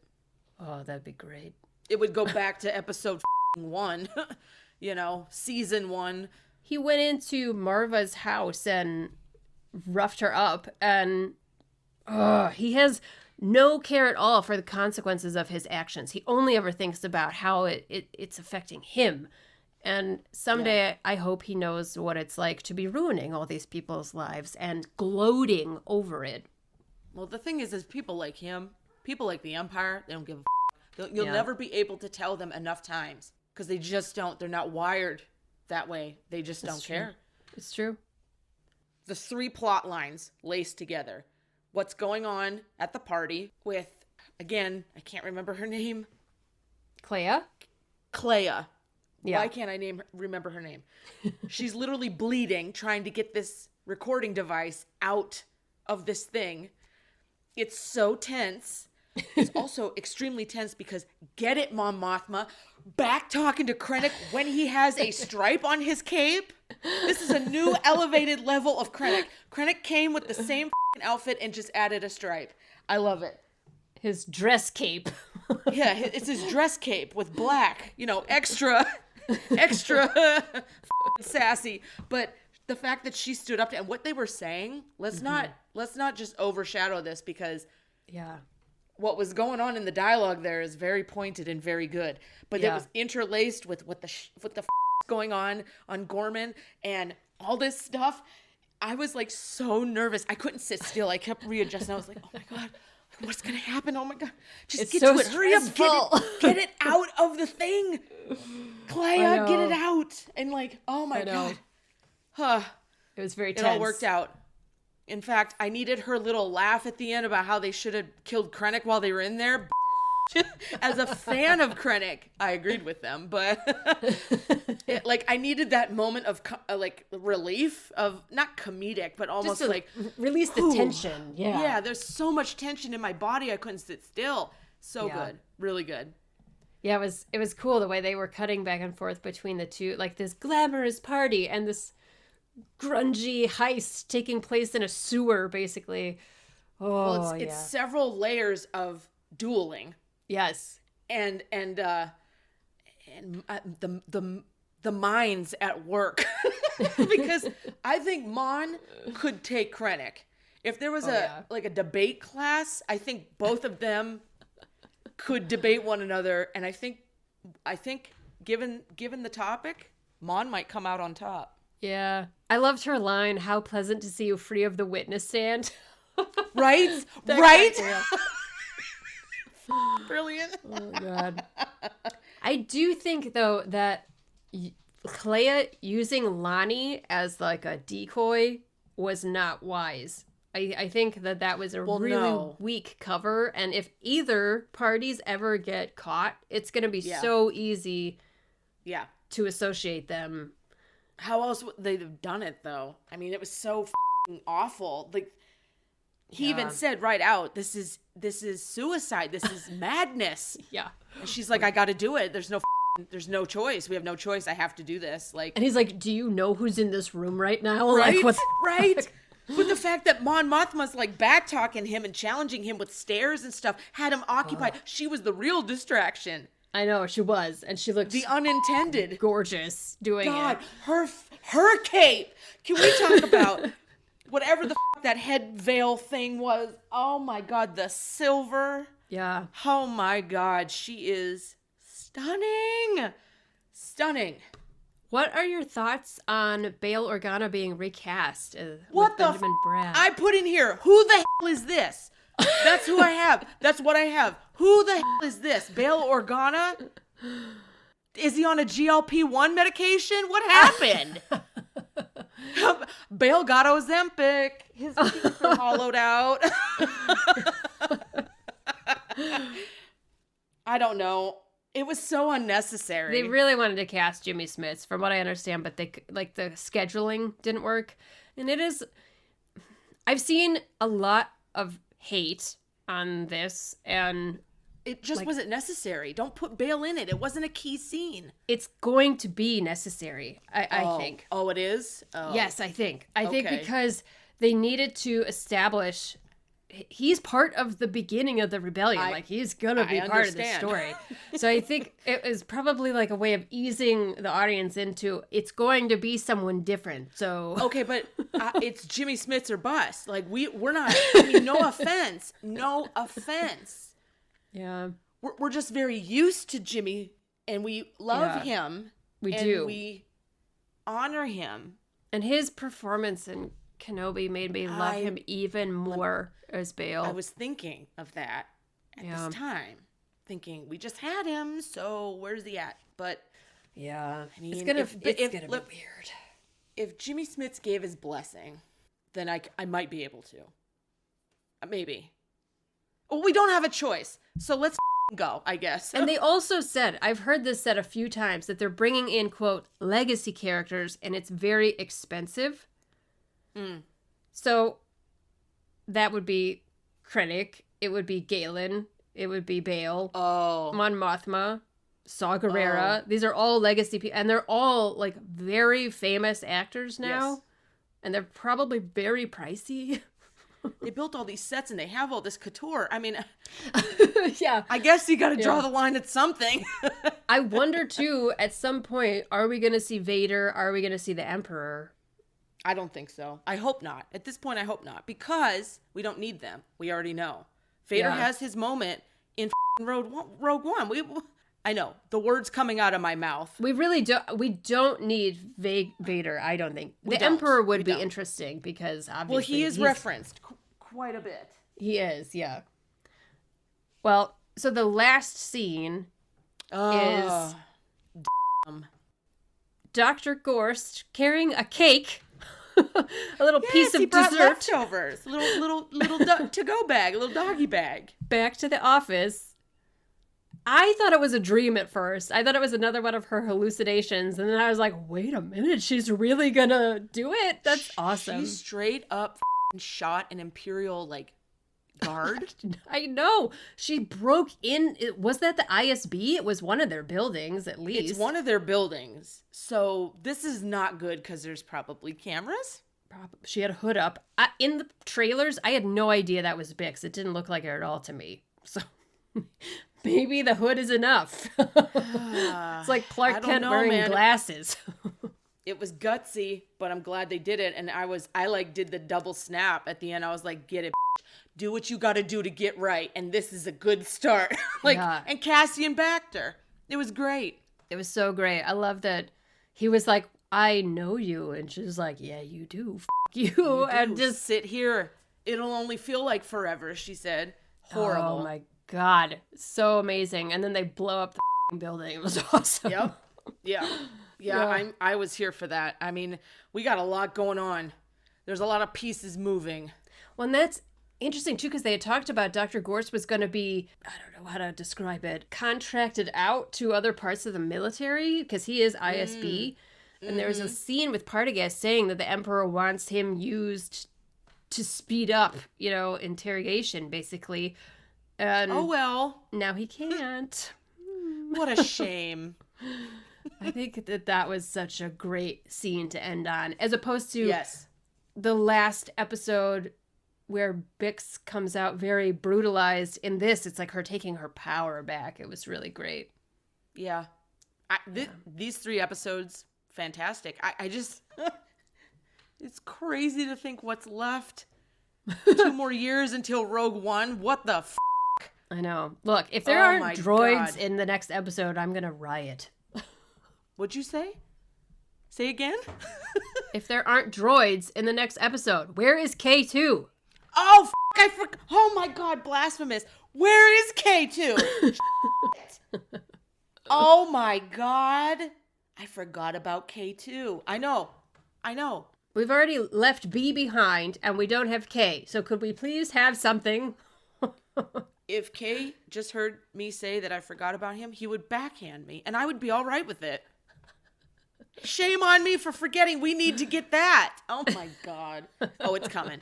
Oh, that'd be great. It would go back to episode 1, season 1. He went into Marva's house and roughed her up, and he has no care at all for the consequences of his actions. He only ever thinks about how it's affecting him. And someday I hope he knows what it's like to be ruining all these people's lives and gloating over it. Well, the thing is people like him, people like the Empire, they don't give a You'll never be able to tell them enough times because they just don't. They're not wired that way. They just don't care. It's true. The 3 plot lines laced together. What's going on at the party with, again, I can't remember her name. Clea. Yeah. Why can't I remember her name? She's literally bleeding, trying to get this recording device out of this thing. It's so tense. It's also extremely tense because, get it, Mon Mothma, back talking to Krennic when he has a stripe on his cape. This is a new elevated level of Krennic. Krennic came with the same outfit and just added a stripe. I love it. His dress cape. Yeah, it's his dress cape with black, extra sassy. But the fact that she stood up to, and what they were saying, let's not just overshadow this because what was going on in the dialogue there is very pointed and very good. But it was interlaced with what the going on Gorman and all this stuff. I was like so nervous. I couldn't sit still. I kept readjusting. I was like, oh my God, what's going to happen? Oh my God. Just get to it. Hurry up. Get it out of the thing. Clea, get it out. And like, oh my God. Huh. It was very tense. It all worked out. In fact, I needed her little laugh at the end about how they should have killed Krennic while they were in there. As a fan of Krennic, I agreed with them, but I needed that moment of relief, of not comedic, but almost just to release the tension. Yeah, there's so much tension in my body, I couldn't sit still. So good, really good. Yeah, it was cool the way they were cutting back and forth between the two, like this glamorous party and this grungy heist taking place in a sewer, basically. Well, it's several layers of dueling. Yes. And the minds at work. Because I think Mon could take Krennic. If there was a debate class, I think both of them could debate one another, and I think given the topic, Mon might come out on top. Yeah. I loved her line, "How pleasant to see you free of the witness stand." Right? Right? Brilliant. Oh, God. I do think, though, that Clea using Lonnie as like a decoy was not wise. I think that was a really weak cover. And if either parties ever get caught, it's going to be so easy to associate them. How else would they have done it, though? I mean, it was so awful. Like, he even said right out, this is suicide. This is madness. Yeah. And she's like, I got to do it. There's no choice. We have no choice. I have to do this. Like, and he's like, do you know who's in this room right now? Right? Like, Right? But the fact that Mon Mothma's like back talking him and challenging him with stares and stuff had him occupied. She was the real distraction. I know, she was. And she looked the unintended gorgeous doing it. Her cape. Can we talk about whatever the that head veil thing was? Oh my God, the silver. Yeah. Oh my God, she is stunning. Stunning. What are your thoughts on Bail Organa being recast with Benjamin Bratt? I put in here, who the hell is this? That's who I have. That's what I have. Who the hell is this? Bail Organa? Is he on a GLP-1 medication? What happened? Bail got Ozempic. His teeth are hollowed out. I don't know. It was so unnecessary. They really wanted to cast Jimmy Smits, from what I understand, but the scheduling didn't work. And I've seen a lot of hate on this, and It just wasn't necessary. Don't put Bail in it. It wasn't a key scene. It's going to be necessary, I think. Oh, it is? Oh. Yes, I think. I think because they needed to establish he's part of the beginning of the rebellion. He's going to be part of the story. So I think it was probably like a way of easing the audience into it's going to be someone different. So okay, but it's Jimmy Smits or bust. Like we're not. I mean, no offense. Yeah. We're just very used to Jimmy, and we love him. We do. We honor him. And his performance in Kenobi made me love him even more as Bail. I was thinking of that at this time. Thinking, we just had him, so where's he at? But, yeah. I mean, it's gonna be weird. If Jimmy Smits gave his blessing, then I might be able to. Maybe. Well, we don't have a choice, so let's go, I guess. And they also said, I've heard this said a few times, that they're bringing in, quote, legacy characters, and it's very expensive. So that would be Krennic, it would be Galen, it would be Bail, Mon Mothma, Saw Gerrera. These are all legacy people, and they're all like very famous actors now. Yes. And they're probably very pricey. They built all these sets and they have all this couture. I mean, yeah. I guess you got to draw the line at something. I wonder too, at some point, are we going to see Vader? Are we going to see the Emperor? I don't think so. I hope not. At this point, I hope not. Because we don't need them. We already know. Vader has his moment in Rogue One. I know. The words coming out of my mouth. We really don't. We don't need Vader, I don't think. The Emperor would be interesting because obviously... Well, he is referenced quite a bit. He is, yeah. Well, so the last scene is... Dr. Gorst carrying a cake... a little piece of he brought dessert, leftovers, little to-go bag, a little doggy bag, back to the office. I thought it was a dream at first. I thought it was another one of her hallucinations, and then I was like, "Wait a minute, she's really gonna do it? That's awesome!" She straight up shot an Imperial guard. I know. She broke in. Was that the ISB? It was one of their buildings, at least. It's one of their buildings. So this is not good because there's probably cameras. She had a hood up. In the trailers, I had no idea that was Bix. It didn't look like her at all to me. So maybe the hood is enough. It's like Clark Kent wearing glasses. It was gutsy, but I'm glad they did it. And I did the double snap at the end. I was like, get it, do what you got to do to get right. And this is a good start. And Cassian backed her. It was great. It was so great. I love that he was like, I know you. And she was like, yeah, you do. You. And just sit here. It'll only feel like forever, she said. Horrible. Oh my God. So amazing. And then they blow up the building. It was awesome. Yep. Yeah. I was here for that. I mean, we got a lot going on. There's a lot of pieces moving. Well, and that's interesting, too, because they had talked about Dr. Gorst was going to be, I don't know how to describe it, contracted out to other parts of the military, because he is ISB. And there was a scene with Partagaz saying that the Emperor wants him used to speed up, interrogation, basically. And now he can't. What a shame. I think that was such a great scene to end on, as opposed to the last episode where Bix comes out very brutalized. In this, it's like her taking her power back. It was really great. Yeah. These 3 episodes, fantastic. I just, it's crazy to think what's left. 2 more years until Rogue One. What the f***? I know. Look, if there aren't droids in the next episode, I'm going to riot. What'd you say? Say again? If there aren't droids in the next episode, where is K2? Oh, oh my God, blasphemous. Where is K2? Oh my God. I forgot about K2. I know. We've already left B behind and we don't have K. So could we please have something? If K just heard me say that I forgot about him, he would backhand me and I would be all right with it. Shame on me for forgetting. We need to get that. Oh my God. Oh, it's coming.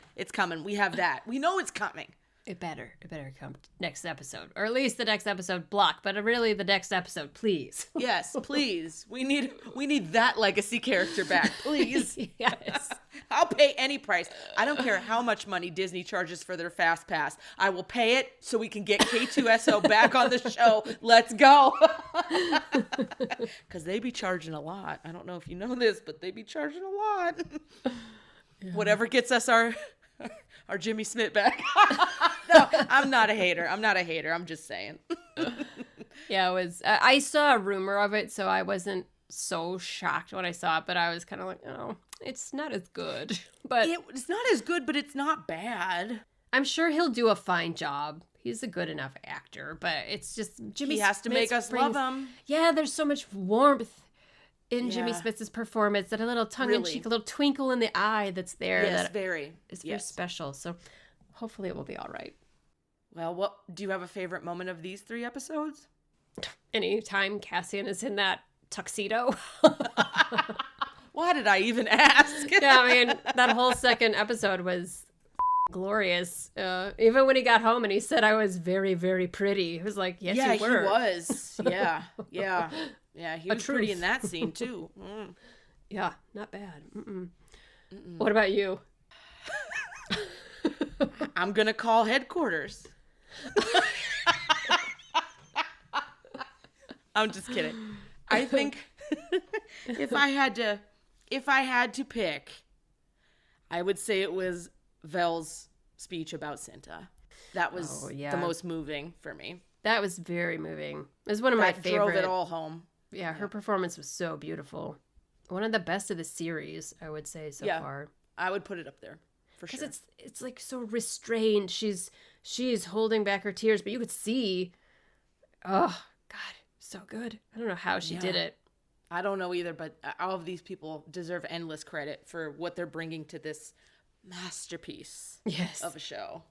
We have that. We know it's coming. It better come next episode, or at least the next episode block, but really the next episode, please. Yes, please. We need that legacy character back, please. Yes. I'll pay any price. I don't care how much money Disney charges for their Fast Pass. I will pay it so we can get K2SO back on the show. Let's go. Because they be charging a lot. I don't know if you know this, but they be charging a lot. Yeah. Whatever gets us our Jimmy Smith back. No, I'm not a hater. I'm just saying. Yeah, it was. I saw a rumor of it, so I wasn't so shocked when I saw it, but I was kind of like, oh, it's not as good. But it's not as good, but it's not bad. I'm sure he'll do a fine job. He's a good enough actor, but it's just Jimmy. He has to make us love him. Yeah, there's so much warmth in Jimmy Smith's performance, that a little tongue-in-cheek, a little twinkle in the eye that's there. Yes, that very. It's very special. So hopefully it will be all right. Well, do you have a favorite moment of these 3 episodes? Anytime Cassian is in that tuxedo. Why did I even ask? Yeah, I mean, that whole second episode was glorious. Even when he got home and he said I was very, very pretty. He was like, yes, you were. Yeah, he was. Yeah. Yeah, he was pretty in that scene, too. Mm. Yeah, not bad. Mm-mm. Mm-mm. What about you? I'm going to call headquarters. I'm just kidding. I think if I had to pick, I would say it was Vel's speech about Cinta. That was the most moving for me. That was very moving. It was one of my favorite. Drove it all home. Yeah, her performance was so beautiful. One of the best of the series, I would say, so far. I would put it up there for sure. Because it's like so restrained. She's holding back her tears, but you could see, oh God, so good. I don't know how she did it. I don't know either, but all of these people deserve endless credit for what they're bringing to this masterpiece of a show.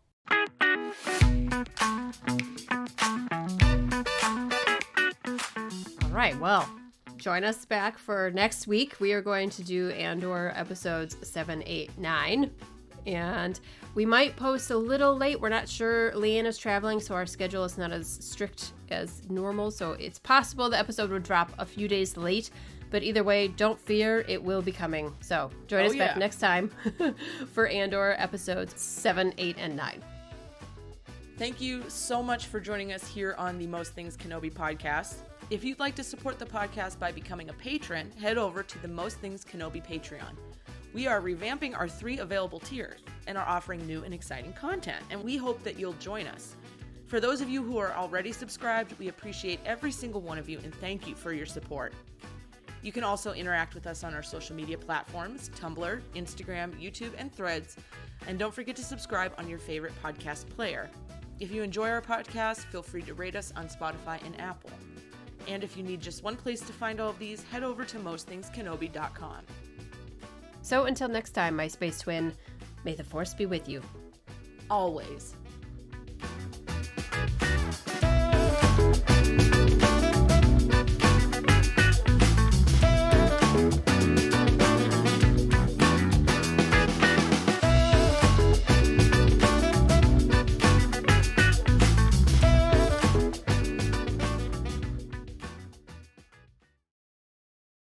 All right, well, join us back for next week. We are going to do Andor episodes 7, 8, 9. And we might post a little late. We're not sure. LeeAnn is traveling, so our schedule is not as strict as normal. So it's possible the episode would drop a few days late. But either way, don't fear, it will be coming. So join us back next time for Andor episodes 7, 8, and 9. Thank you so much for joining us here on the Most Things Kenobi podcast. If you'd like to support the podcast by becoming a patron, head over to the Most Things Kenobi Patreon. We are revamping our 3 available tiers and are offering new and exciting content, and we hope that you'll join us. For those of you who are already subscribed, we appreciate every single one of you and thank you for your support. You can also interact with us on our social media platforms, Tumblr, Instagram, YouTube, and Threads, and don't forget to subscribe on your favorite podcast player. If you enjoy our podcast, feel free to rate us on Spotify and Apple. And if you need just one place to find all of these, head over to mostthinkskenobi.com. So until next time, my space twin, may the Force be with you. Always.